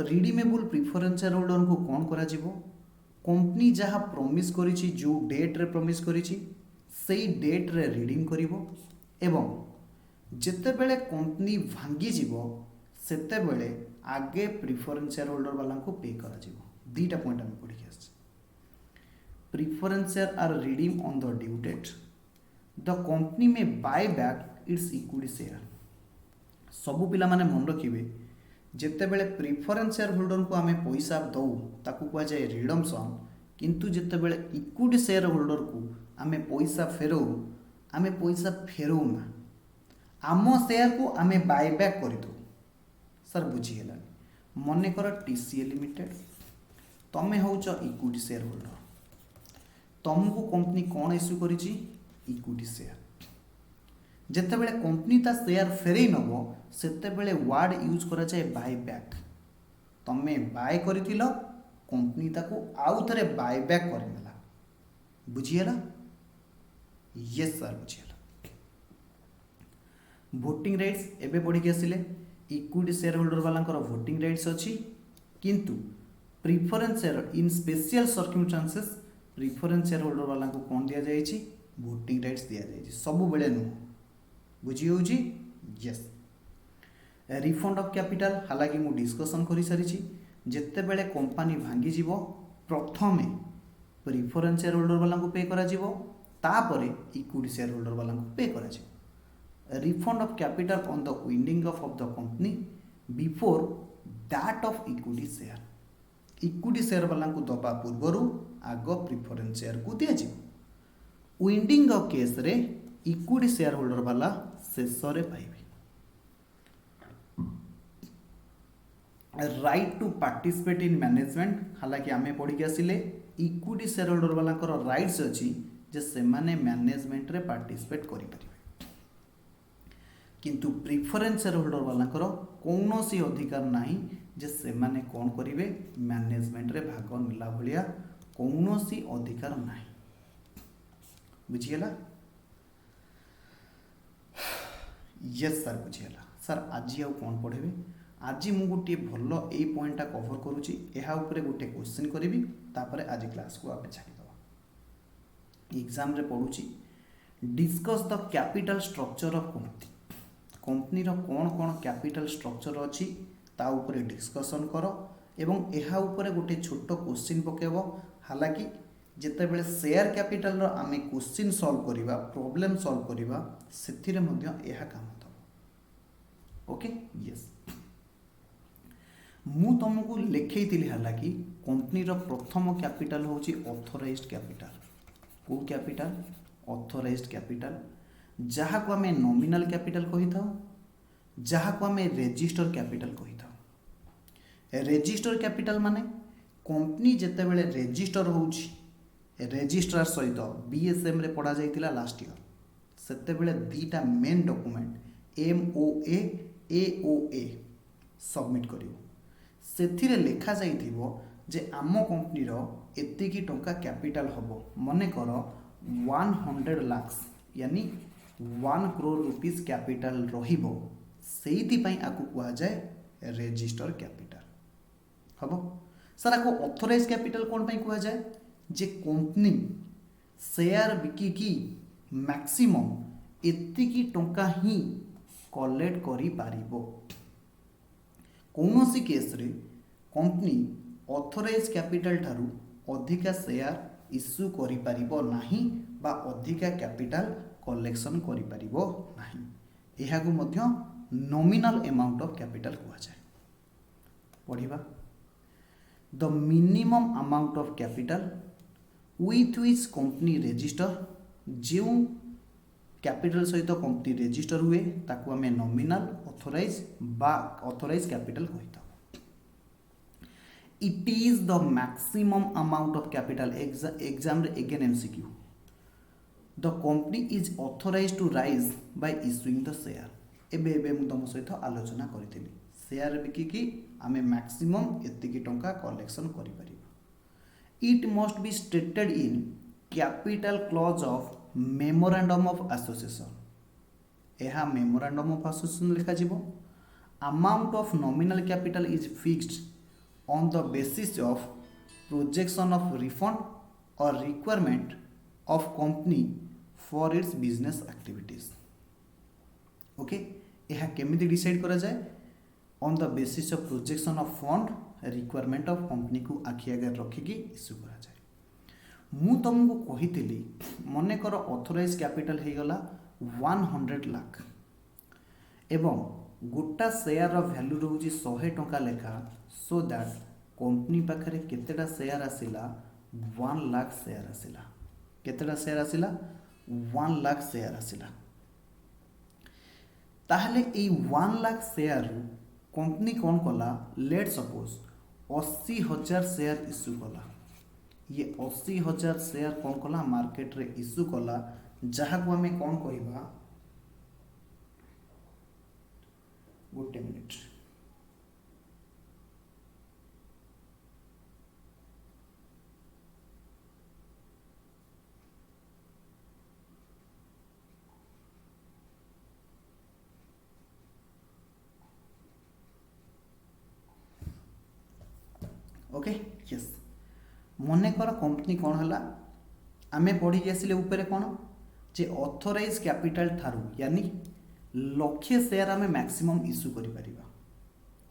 रिडीमेबल प्रिफरेंस शेयर होल्डर को कोन करा जिवो? कंपनी जहाँ प्रॉमिस करिछि, जो डेट रे प्रॉमिस करिछि सेई डेट रे रिडीम करिवो, एवं जेते बेले कंपनी भांगी जिवो सेते बेले आगे प्रिफरेंस शेयर होल्डर वाला को पे करा जिवो। दीटा पॉइंट हम पढ़ी आछि। Preference share are redeem on the due date. The company may buy back its equity share. सबु पिला माने मन रखिबे जेते बेले प्रिफरेंस शेयर होल्डर को आमे पैसा दौ ताकू कह जाए रिडम्पशन, किंतु जेते बेले इक्विटी शेयर होल्डर को आमे पैसा फेरौ, आमे पैसा फेरौ ना, आम शेयर को आमे बाय बैक कर दो। सर बुझीगला? मन कर टीसीए लिमिटेड तमे होउछ इक्विटी शेयर होल्डर, तुमको कंपनी कौन इश्यू करिछि? Equity share. जेते बेले कंपनी ता शेयर फेरई नबो सेते बेले वर्ड यूज करा जाए बाय बैक। तमे बाय करिथिलो, कंपनी ताको आउ थरे बाय बैक करनेला। बुझियला? यस सर बुझियला। वोटिंग राइट्स एबे पढ़ी के आसिले इक्विटी शेयर होल्डर वालांकर वोटिंग राइट्स अछि, किंतु preference share in special circumstances preference share holder वाला को कौन दिया जाइछि? वोटिंग राइट्स दिया जाइछि। सबु बेले नु बुझी होउछि? यस। रिफंड ऑफ कैपिटल हालांकि मु डिस्कशन करि सारिछि। जेते बेले कंपनी भांगी जीवो प्रथमे प्रिफरेंस शेयर होल्डर वाला को पे करा जीवो, तापरे इक्विटी शेयर होल्डर वाला को पे करा जीवो। Refund of capital on the winding of the company before that of equity share. Equity share वाला को दबा पूर्वरु आग प्रिफरेंस शेयर को दिया जीवो। वाइंडिंग ऑफ केस रे इक्विटी शेयर होल्डर वाला शेष रे पाइबे। Right to participate in management. हालांकि आम पढ़ी के आसिले इक्विटी शेयर होल्डर वाला राइट्स अच्छी जे से माने मैनेजमेंट रे पार्टिसिपेट करि परिबे, किंतु प्रिफरेंस शेयर होल्डर वाला कौनसी अधिकार नाही जे से माने कौन करिवे मैनेजमेंट रे भाग नेला भलिया कौनसी अधिकार नाही। बुझिगला? यस सर बुझिगला। सर आज आउ कौन पढ़ेबे? आज मु गोटे भल ए पॉइंटा कवर करूची, एहा उपरे गोटे क्वेश्चन करिवि, तापरे आज क्लास को आमे छाड़ी दवा। एग्जाम रे पढुची discuss the capital structure of company. Company रो कौन कौन कैपिटल स्ट्रक्चर अच्छी ता उपरे डिस्कशन करो एवं एहा उपरे गोटे छोट क्वेश्चन पकेबो। हालांकि जेतेबेले शेयर कैपिटल रो आमे क्वेश्चन सॉल्व करिवा, प्रॉब्लम सॉल्व करिवा, सेथिरे मध्य एहा काम दबो। ओके यस, मु तुमको लिखैतिली हालांकि कंपनी रो प्रथम कैपिटल होची ऑथराइज्ड कैपिटल। को कैपिटल? ऑथराइज्ड कैपिटल, जहाँ को आमे नॉमिनल कैपिटल कही था, जहाँ को आमे रजिस्टर कैपिटल कही था। रजिस्टर कैपिटल माने कंपनी जेतेबेले रजिस्टर होउची, रजिस्ट्रार सहित बीएसएम रे पढ़ा जाइतिला लास्ट ईयर, सेतेबेले दीटा main document MOA AOA submit करिवो। सेथिरे लेखा जाइथिबो जे आम कंपनी रो एतिकी टंका कैपिटल हबो, मने कर 100 लाख यानी 1 करोड़ रुपीस कैपिटल रहिबो, सेइति पई आकु कुआ जाए रजिस्टर कैपिटल हबो। सर आकु ऑथराइज कैपिटल कोन पई कुआ जाए? जे कंपनी शेयर बिकी की मैक्सिमम एतिकी टंका ही कलेक्ट करि पारिबो। कौनसी केस रे कंपनी ऑथराइज कैपिटल ठारू अधिका शेयर इश्यू करि पारिबो नाही बा अधिका कैपिटल कलेक्शन करि पारिबो नाही। एहा को मध्य नॉमिनल अमाउंट ऑफ कैपिटल कुआ जाए। पढ़िबा the minimum amount of capital with which company register. जो कैपिटल सहित कंपनी रजिस्टर हुए ताकू आमे नॉमिनल ऑथराइज बा ऑथराइज कैपिटल कहिता। It is the maximum amount of capital. Exam रे again MCQ, the company is authorise to raise by issuing the share. एबे मु तुम सहित आलोचना करिथिली शेयर बिकी की आमे मैक्सिमम एतिकी टंका कलेक्शन करि परिबा। It must be stated in capital clause of memorandum of association. यह मेमोरेंडम ऑफ एसोसिएशन लिखा जिवो। Amount of nominal capital is fixed on the basis of projection of refund और requirement of company for its business activities. Okay, यह केमिति decide करा जाए? On the basis of projection of fund requirement of company को आखि आगे रखिकी issue करा जाए। मु तुमको कही मन कर ऑथराइज कैपिटल हो गला 100 लाख एवं गोटा शेयर वैल्यू रोची 100 टंका लेखा, सो दैट कंपनी पाखरे केतेटा शेयर आसिला 1 लाख शेयर आसिला। केतेटा शेयर आसिला 1 लाख शेयर आसिला। ताहले ए 1 लाख शेयर कंपनी कौन कला? लेट सपोज 80,000 शेयर इश्यू कला। ये 80,000 शेयर कौन कला? मार्केट रे इश्यू कला, जहाँ को आमे कौन कहिबा? गोटे मिनिट। ओके यस, मने कर कंपनी कौन हला? आमे पढ़ी के आसिले ऊपर कौन जे ऑथराइज कैपिटल थारू यानी लक्षे शेयर आमे मैक्सिमम इश्यू करि परिबा।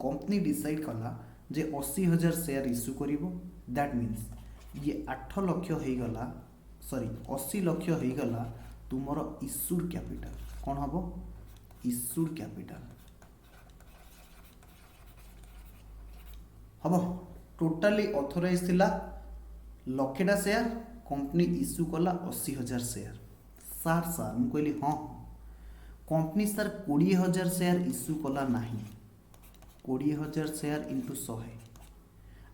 कंपनी डिसाइड कला जे 80,000 शेयर इश्यू करिवो। दैट मीन्स ये 8 लक्ष हो गला, सॉरी 80 लक्ष हो गला तुमरो इश्यूड कैपिटल। कौन हबो? इश्यूड कैपिटल हबो। टोटाली ऑथराइज थिला लक्षेटा शेयर, कंपनी इश्यू कला 80,000 शेयर। सार मु कहली हाँ कंपनी सर 20,000 शेयर इश्यू कला नहीं, 20,000 शेयर इंटू 100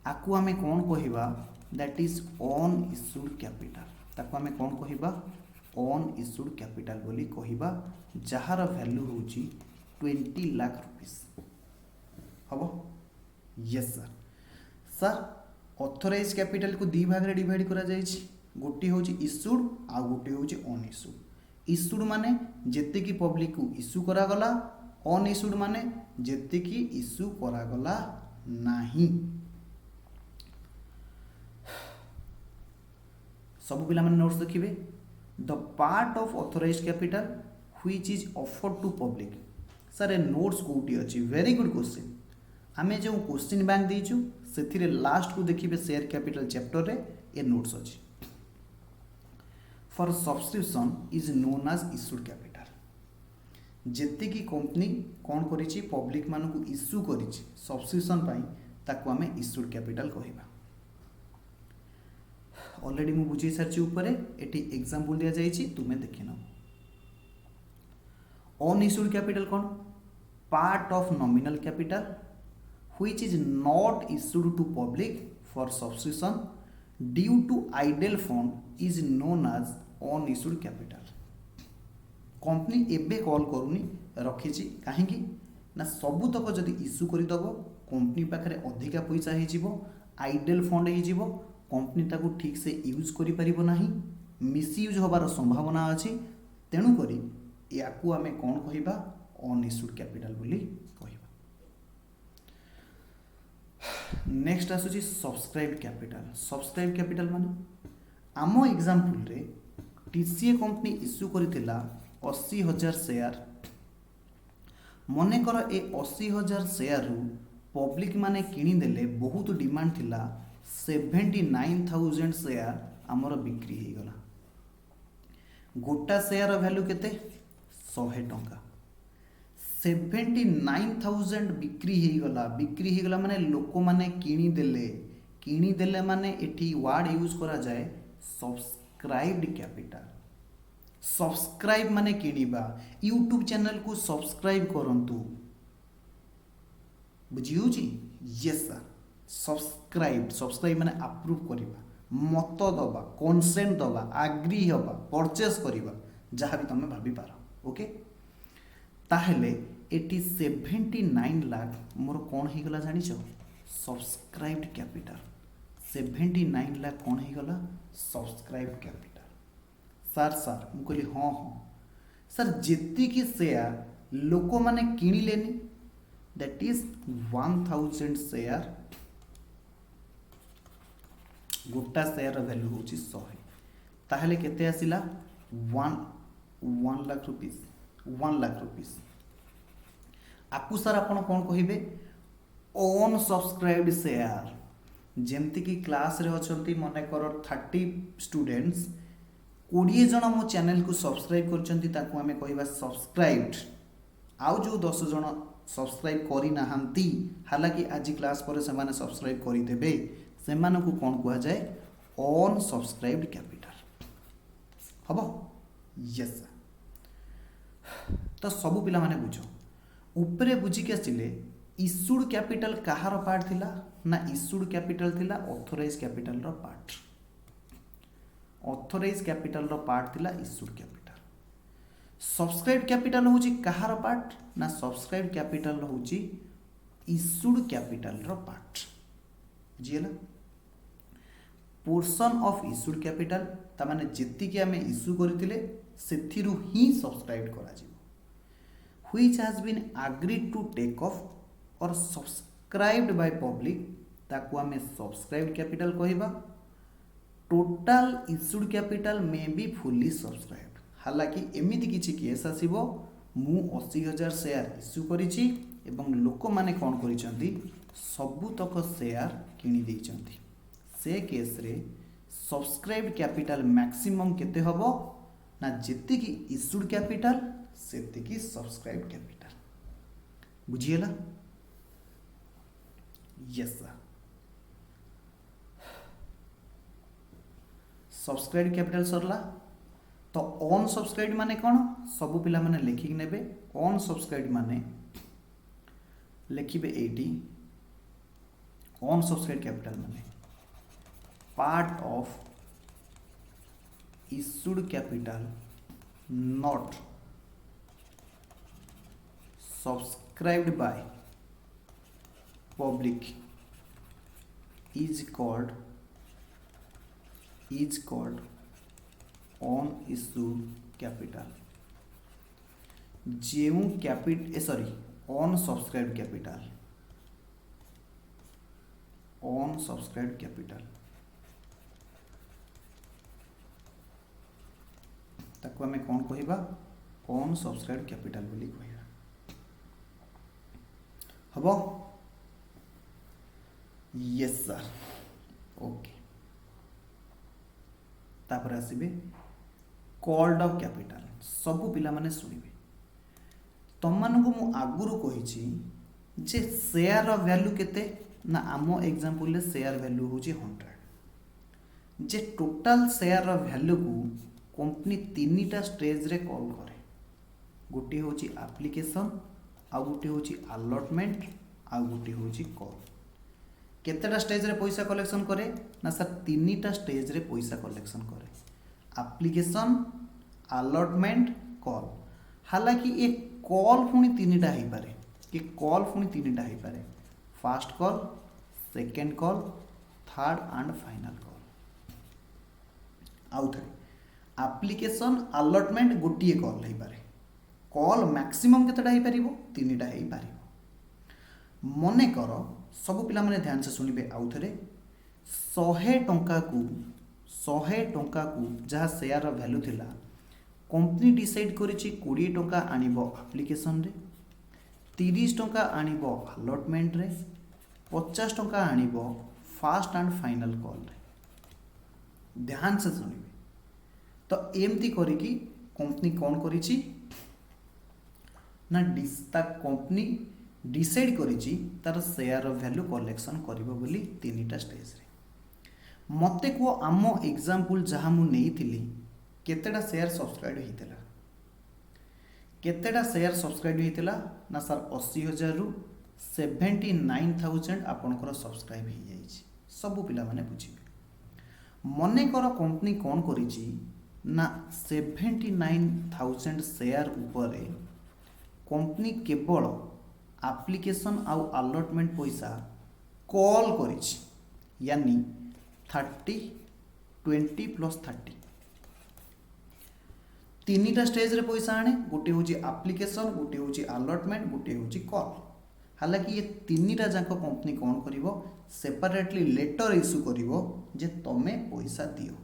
आकु आमे कौन कहिबा that is unissued capital ताकु आमे कौन कहिबा ऑन इश्यूड कैपिटल बोली कहिबा जहार वैल्यू होची 20 लाख रुपीस हबो yes sir sir authorise capital को दी भाग रे डिवाइड करा जायछि गोटी होची इश्यूड आ गोटी होची ऑन इश्यूड इश्यूड माने जेते की पब्लिक को इश्यू करा गला ऑन इश्यूड माने जेते की इश्यू करा गला नाही सब पिला माने नोट्स देखिबे the part of authorised capital which is offered to public sir ए नोट्स कोटी अछि वेरी गुड क्वेश्चन आमे जो क्वेश्चन बैंक देइछु सेथिरे लास्ट को देखिबे शेयर कैपिटल चैप्टर रे ए नोट्स अछि for subscription is known as issued capital जेते की कंपनी कोन करिछि पब्लिक मान को इश्यू करिछि सब्सक्रिप्शन पाई ताको आमे इश्यूड कैपिटल कहिबा ऑलरेडी मु बुझी सारछि ऊपर एटी एग्जांपल दिया जाइछि तुमे देखिनो ऑन इश्यूड कैपिटल कोन part of nominal capital which is not issued to public for subscription due to idle fund is known as unissued capital company एबे कॉल करूनी रखिछि काहेकि ना सबु तक जदि इश्यू करि दबो कंपनी पाखरे अधिका पैसा हे जिवो आइडल फंड हे जिवो कंपनी ताको ठीक से यूज करि परिबो नाही मिस यूज होबार संभावना अछि तेनु करी याकू आमे कोन कहिबा अनइश्यूड कैपिटल बोली कहिबा नेक्स्ट आसुची सब्सक्राइब्ड कैपिटल माने आमो एग्जांपल रे टीसीए कंपनी इश्यू करितिला 80,000 शेयर मने कर ए 80,000 शेयर रु पब्लिक माने किनी देले बहुत डिमांड थिला 79,000 शेयर हमर बिक्री हे गला गोटा शेयर वैल्यू केते 100 टंका 79,000 बिक्री हे गला माने लोक माने किनी देले माने एठी वर्ड यूज करा जाए सब्सक्राइब्ड कैपिटल सब्सक्राइब माने किनिबा यूट्यूब चैनल को सब्सक्राइब करंतु बुझियो जी यस सर सब्सक्राइब माने अप्रूव करिबा मत दबा कंसेंट दबा एग्री होबा परचेस करिबा जहां भी तमे भाबी पारो ओके ताहले एटी 79 लाख मोर कौन ही गला जानी छो सब्सक्राइब्ड कैपिटल 79 लाख कौन ही गला सब्सक्राइब्ड कैपिटल सर मु कहली हाँ सर जेती की शेयर लोक माने किनी लेनी दैट इज 1000 शेयर गोटा शेयर वैल्यू होची 100 ताहले केते आसिला 1 लाख रुपीस आकु सर आपण कौन कहिबे ओन सब्सक्राइब्ड शेयर जेमती की क्लास रे अछंती मने कर 30 स्टूडेंट्स 20 जन मो चैनल को सब्सक्राइब करचंती ताकू हमें कहिबा सब्सक्राइब्ड आउ जो 10 जन सब्सक्राइब करी नाहंती हालांकि आज क्लास पर से माने सब्सक्राइब करी देबे से माने को कौन कहा जाए ओन सब्सक्राइब्ड कैपिटल हबो यस तो सब पिला माने बुझो ऊपरे बुझी के आसिले इश्यूड कैपिटल कहार पार्ट थिला ना इश्यूड कैपिटल थिला ऑथराइज कैपिटल रो पार्ट ऑथराइज कैपिटल रो पार्ट थिला इश्यूड कैपिटल सब्सक्राइब्ड कैपिटल होची कहार पार्ट ना सब्सक्राइब्ड कैपिटल होची इश्यूड कैपिटल रो पार्ट बुझियला पोर्शन ऑफ इश्यूड कैपिटल ता माने जेति कि हमें इश्यू करथिले सेथिरु ही सब्सक्राइब करा जिवो which has been agreed to take off or subscribed by public ताकू हमें सब्सक्राइब्ड कैपिटल कहिबा total issued capital may be fully subscribed हालांकि एमिति किछि केस आसीबो मु 80,000 शेयर इश्यू करिछि एवं लोक माने कोन करिसंती सबु तक शेयर किनी दैचंती से केस रे सब्सक्राइब्ड कैपिटल मैक्सिमम केते हबो ना जेति की इश्यूड कैपिटल सेति की सब्सक्राइब्ड कैपिटल बुझियला यस सर सब्सक्राइब्ड कैपिटल सरला तो ऑन सब्सक्राइब्ड माने कोन सब पिला माने लिखिक नेबे ऑन सब्सक्राइब्ड माने लिखिबे एटी अनसब्सक्राइब कैपिटल माने part of issued capital not subscribed by public is called on issue capital जेउ capital sorry on subscribed capital ताको आमे कौन कहिबा on subscribed capital बोली कहिबा हबो यस सर ओके तापर आसीबे कॉल्ड अप कैपिटल सबु पिला माने सुनिबे तुम मानक मु आगुरु कहिछि जे शेयर रो वैल्यू केते ना आमो एग्जांपल ले शेयर वैल्यू होची 100 जे टोटल शेयर रो वैल्यू को कंपनी तीनटा स्टेज रे कॉल करे गोटी होची एप्लीकेशन आ गोटी होची अलॉटमेंट आ गोटी होची कॉल केतेटा स्टेज रे पैसा कलेक्शन करे ना सर तीनटा स्टेज रे पैसा कलेक्शन करे एप्लीकेशन अलॉटमेंट कॉल हालांकि ये कॉल पुणी तीनटा हो पारे ये कॉल पुणी तीनटा हो पारे fast call second call third and final call आउ थे एप्लीकेशन अलॉटमेंट गोटे कॉल हो पारे कॉल मैक्सिमम केतेटा हो पारिबो तीनटा हो पारिबो मने कर सब पिला माने ध्यान से सुनिबे आउ थे 100 टंका को जहाँ शेयर वैल्यू थिला कंपनी डिसाइड करिछि 20 टंका आनिबो एप्लीकेशन रे 30 टंका आनिबो अलॉटमेंट रे 50 टंका आनिबो फास्ट एंड फाइनल कॉल रे ध्यान से सुनिबे तो एमती करिकी कंपनी कौन करिछि ना कंपनी डिसाइड करिछि तार शेयर वैल्यू कलेक्शन करिबो बोली तीनटा स्टेज रे मते को आम एग्जांपल जहाँ मु नेइथिली केतेटा शेयर सब्सक्राइब होइतिला केतेटा शेयर सब्सक्राइब होइतिला ना सर 80,000 रु 79,000 आपनकर सब्सक्राइब हो जाइछि सब पिला माने बुझिबे मने कर कंपनी कौन करिछि ना 79,000 शेयर ऊपर कंपनी केवल एप्लीकेशन आउ अलॉटमेंट पैसा कॉल करिछि यानी 30 20 प्लस 30 तीनटा स्टेज रे पैसा आने गोटे होची एप्लीकेशन गोटे होची अलॉटमेंट गोटे होची कॉल हालांकि ये तीनटा जाक कंपनी कौन करिवो सेपरेटली लेटर इश्यू करिवो जे तमे पैसा दियो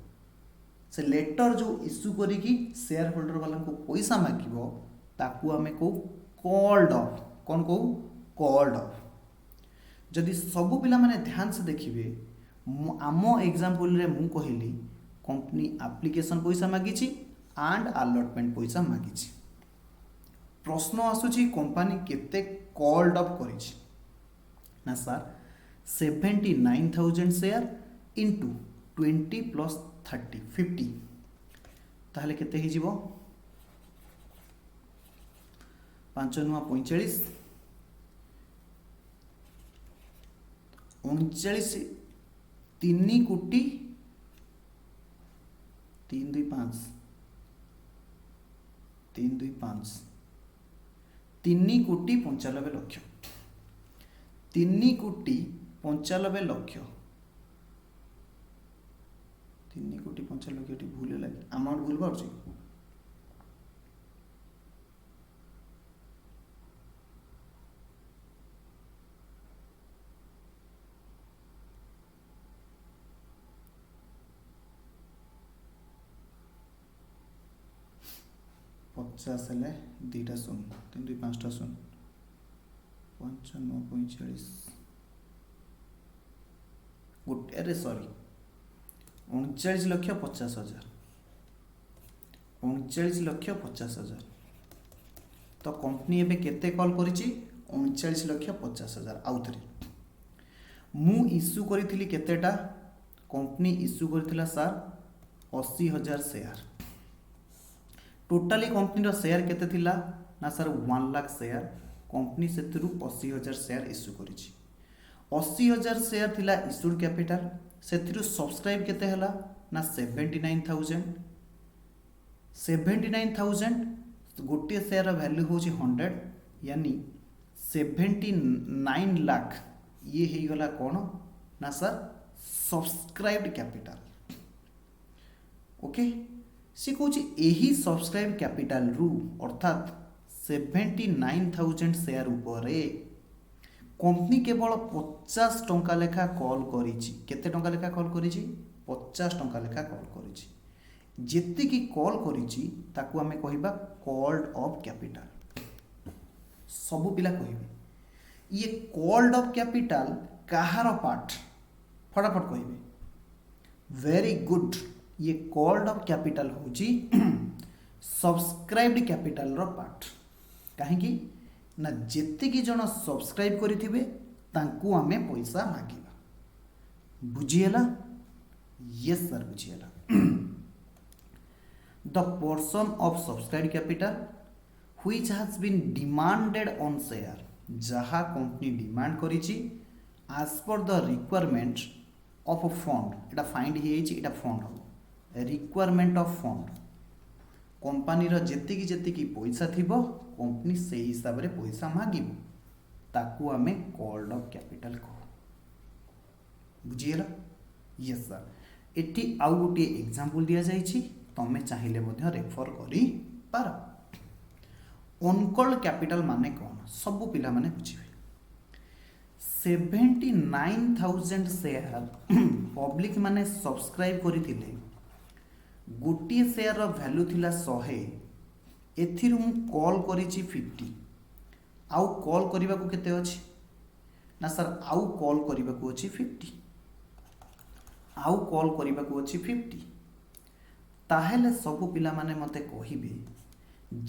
से लेटर जो इश्यू करिकी शेयर होल्डर वाला को पैसा मागिवो ताकू हमें को कॉल्ड ऑफ कौन कहू कॉल्ड ऑफ जदि सबु पिला माने ध्यान से देखिए आम एग्जांपल रे मु कहली कंपनी एप्लीकेशन पैसा मागिछि एंड अलॉटमेंट पैसा मागिछि प्रश्न आसुछि कंपनी केते कॉल्ड ऑफ करिछि ना सर 79,000 शेयर इनटू 20 प्लस 30 50 ताहले केते हि जिवो 5 9 45 39 3 कोटी 3 2 5 3 2 5 3 कोटी 95 लक्ष 3 कोटी 95 लक्ष 3 कोटी 95 लक्ष भूल लगे अमाउंट भूल पार्छ 50 हेले 2टा 0 3 2 5टा 0 5 9 45 गोटे अरे सॉरी 39 लक्ष 50,000 39 लक्ष 50,000 तो कंपनी एबे केते कॉल करिछि 39 लक्ष 50,000 आउ थरी मु इश्यू करिथिली केतेटा कंपनी इश्यू करिथिला सर 80,000 शेयर टोटाली कंपनी रो शेयर केते थिला ना सर 1 लाख शेयर कंपनी से 80,000 शेयर इश्यू कर 80,000 शेयर थिला इश्यूड कैपिटल से सब्सक्राइब केते हला ना 79,000 79,000 गोटे शेयर वैल्यू हूँ 100 यानी 79 लाख ये ही गला कौन ना सर सब्सक्राइब्ड कैपिटल ओके सी कौन यही सब्सक्राइब कैपिटल रु अर्थात 79,000 शेयर उपरे कंपनी केवल 50 टंका लेखा कॉल करिछि केते टंका लेखा कॉल करिछि 50 टंका लेखा कॉल करिछि जेति की कॉल करिछि ताकू हमें कहिबा कॉल्ड ऑफ कैपिटल सब पिला कहिबे ये कॉल्ड ऑफ कैपिटल कहार पार्ट फटाफट कहिबे वेरी गुड ये कॉल्ड ऑफ कैपिटल होची सब्सक्राइब्ड कैपिटल रो पार्ट कहीं ना जेति की जन सब्सक्राइब करिथिबे तांकू हमें पैसा मागिबा बुझिएला यस सर बुझिएला the portion of subscribed capital which has been demanded on share जहाँ कंपनी डिमांड करिछि as per the requirement of a fund एटा फाइंड एटा फंड हो रिक्वायरमेंट ऑफ फंड कंपनी रो जेतिकी पैसा थिबो कंपनी से हिसाब रे पैसा मागिबो ताकू हमें कॉल्ड ऑफ कैपिटल कहो बुझिएला यस सर एटी आउ गोटे एग्जांपल दिया जाइछि तमे चाहिले मध्य रेफर करी पार अनकॉल्ड कैपिटल माने कोन सब पिला माने बुझिबे 79,000 शेयर पब्लिक माने सब्सक्राइब करिथिले गोटे शेयर वैल्यू थिला 100 एथिरु मु कॉल करिछि 50 आउ कॉल करबा को केते अछि ना सर आउ कॉल करबा को अछि 50 आउ कॉल करबा को अछि 50 ताहेले सब पिला माने मते कहिबे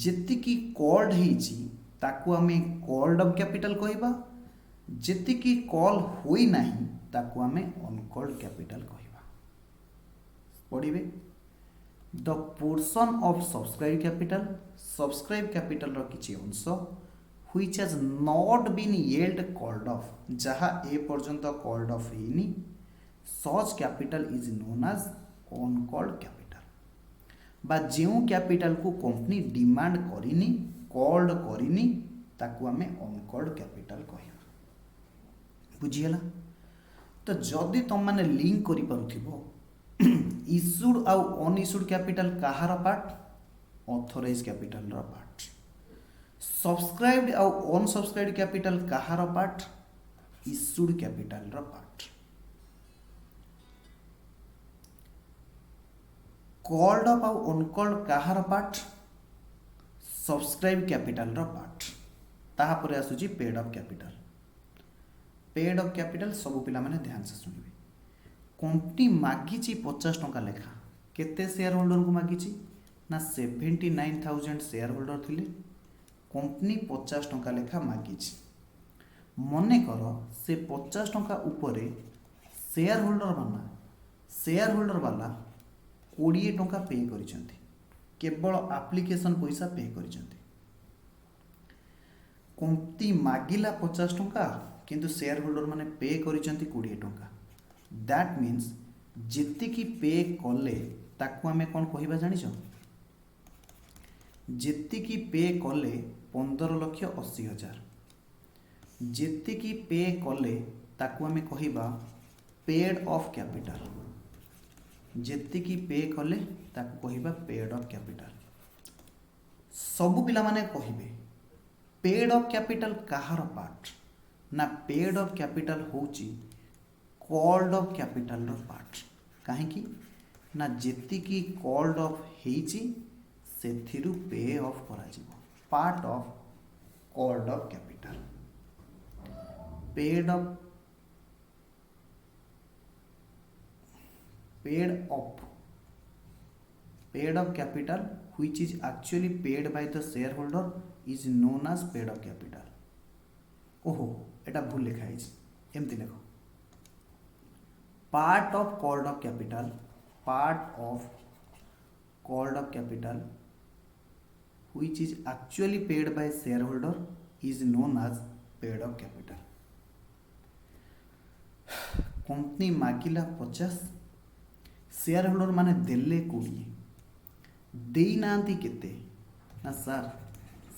जेतिकी कॉल्ड हेछि ताकू हमें कॉल्ड ऑफ कैपिटल कहबा जेतिकी कॉल होई नाही ताकू हमें अनकॉल्ड कैपिटल कहबा पढिबे the portion of subscribe capital रो किछि अंश which has not been yet called off जहा ए पर्यंत कॉल्ड ऑफ हेनी such capital is known as uncalled capital बा जेउ कैपिटल को कंपनी डिमांड करिनी कॉल्ड करिनी ताकू हमें अनकॉल्ड कैपिटल कहबा बुझिएला तो जदि तुम मैंने लिंक करि पारुथिबो इश्यूड आउ अनइश्यूड कैपिटल कहार पार्ट ऑथराइज कैपिटल रो पार्ट सब्सक्राइब्ड आउ अनसब्सक्राइब्ड कैपिटल कहार पार्ट इश्यूड कैपिटल रो पार्ट कॉल्ड ऑफ आउ अनकॉल्ड कहार पार्ट सब्सक्राइब कैपिटल रो पार्ट ताहा परे आसुची पेड ऑफ कैपिटल सब पिला माने ध्यान से सुनिबे कंपनी मागिची 50 टंका लेखा केते शेयर होल्डर को मागिची ना 79,000 शेयर होल्डर थिले कंपनी 50 टंका लेखा मागिची मने करो से 50 टंका ऊपरे शेयर होल्डर वाला 20 टंका पे करिसंती केवल एप्लिकेशन पैसा पे करिसंती कंपनी मागिला 50 टंका किंतु शेयर होल्डर माने पे करिसंती 20 टंका दैट मीन्स जेतिकी पे कले ताकू हमें कौन कहिबा जानिछ जेतिकी पे कले 15,80,000 जेतिकी पे कले ताकू हमें कहिबा पेड ऑफ कैपिटल जेतिकी पे कले ताकू कहिबा पेड ऑफ कैपिटल सब पिला माने कहिबे पेड ऑफ कैपिटल कहार पार्ट ना पेड ऑफ कैपिटल होची कॉल्ड ऑफ कैपिटल रो पार्ट काहेकि ना जेतिकी कॉल्ड ऑफ हेची सेथिरु पे ऑफ करा जिवो part of called of capital paid of capital which is actually paid by the shareholder is known as paid of capital ओहो एटा भूल लिखा है एमती लिखो part of called of capital which is actually paid by shareholder is known as paid up capital. Company मागिला 50, share holder माने देले 20, देई नांती केते ना सर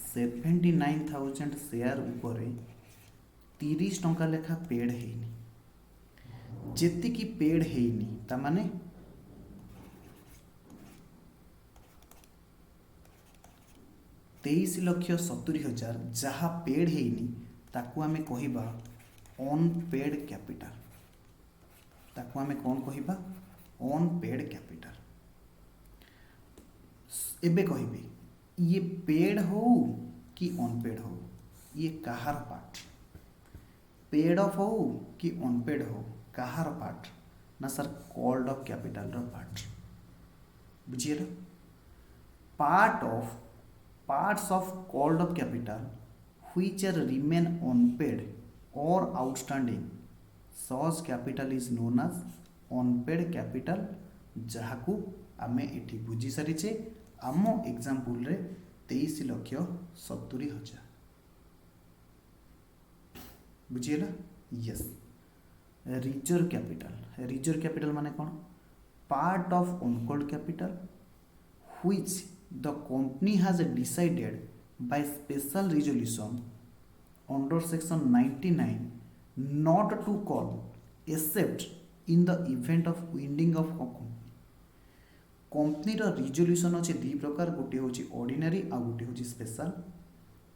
79,000 शेयर उपरे 30 टंका लेखा पेड हेनी। जेतिकी पेड हेनी ता माने 23,70,000 जहाँ पेड हेनी ताकू आमे कहिबा अनपेड कैपिटल। ताकू आमे कौन कहिबा अनपेड कैपिटल। एबे कहिबे ये पेड हो कि अनपेड हो, ये कहार पार्ट, पेड ऑफ हो कि अनपेड हो कहार पार्ट ना सर कॉल्ड ऑफ कैपिटल रो पार्ट। बुझिए ना parts of called up capital which are remain unpaid or outstanding such capital is known as unpaid capital। जहाकू आमे एठी बुझी सारिचे आम एग्जांपल रे 23,70,000। बुझिएला यस। रिजर्व कैपिटल माने कौन part of uncalled capital which the company has decided by special resolution under section 99 not to call except in the event of winding of company। Company resolution अच्छे दी प्रकार, गोटे हूँ ordinary आ गोटे हूँ special.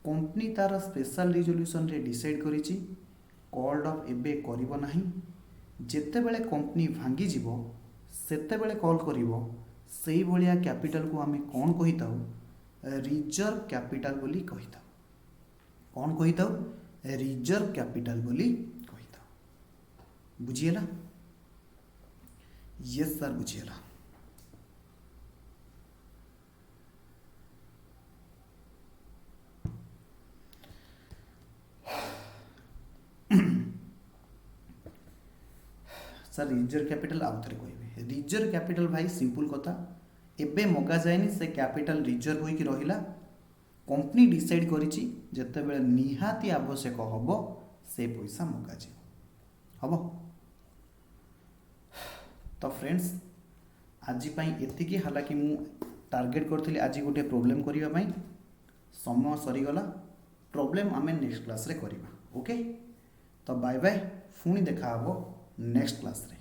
Company तार special resolution रे decide करिछि called off एबे करिवो नाही। जेते बेले कंपनी भांगी जीवो सेते बेले कॉल करिवो सेही भलिया कैपिटल को आमे कौन कहिताउ रिजर्व कैपिटल बोली कहिताउ। कौन कहिताउ रिजर्व कैपिटल बोली कहिताउ। बुझिएला यस सर बुझिएला। सर रिजर्व कैपिटल आउ थे कहे रिजर्व कैपिटल भाई सिंपल कथा एबे मगा जाएनी से कैपिटल रिजर्व होइकी रहिला। कंपनी डिसाइड करिछि जते बेले निहाती आवश्यक हबो से पैसा मगा जे हबो। तो फ्रेंड्स आज पई एतिकी, हालांकि मु टार्गेट करथिली आज गोटे प्रॉब्लम करिवा पई, समय सरीगला। प्रॉब्लम आमे नेक्स्ट क्लास रे करिवा। ओके तो बाय बाय, पुणी देखा हबो नेक्स्ट क्लास रे।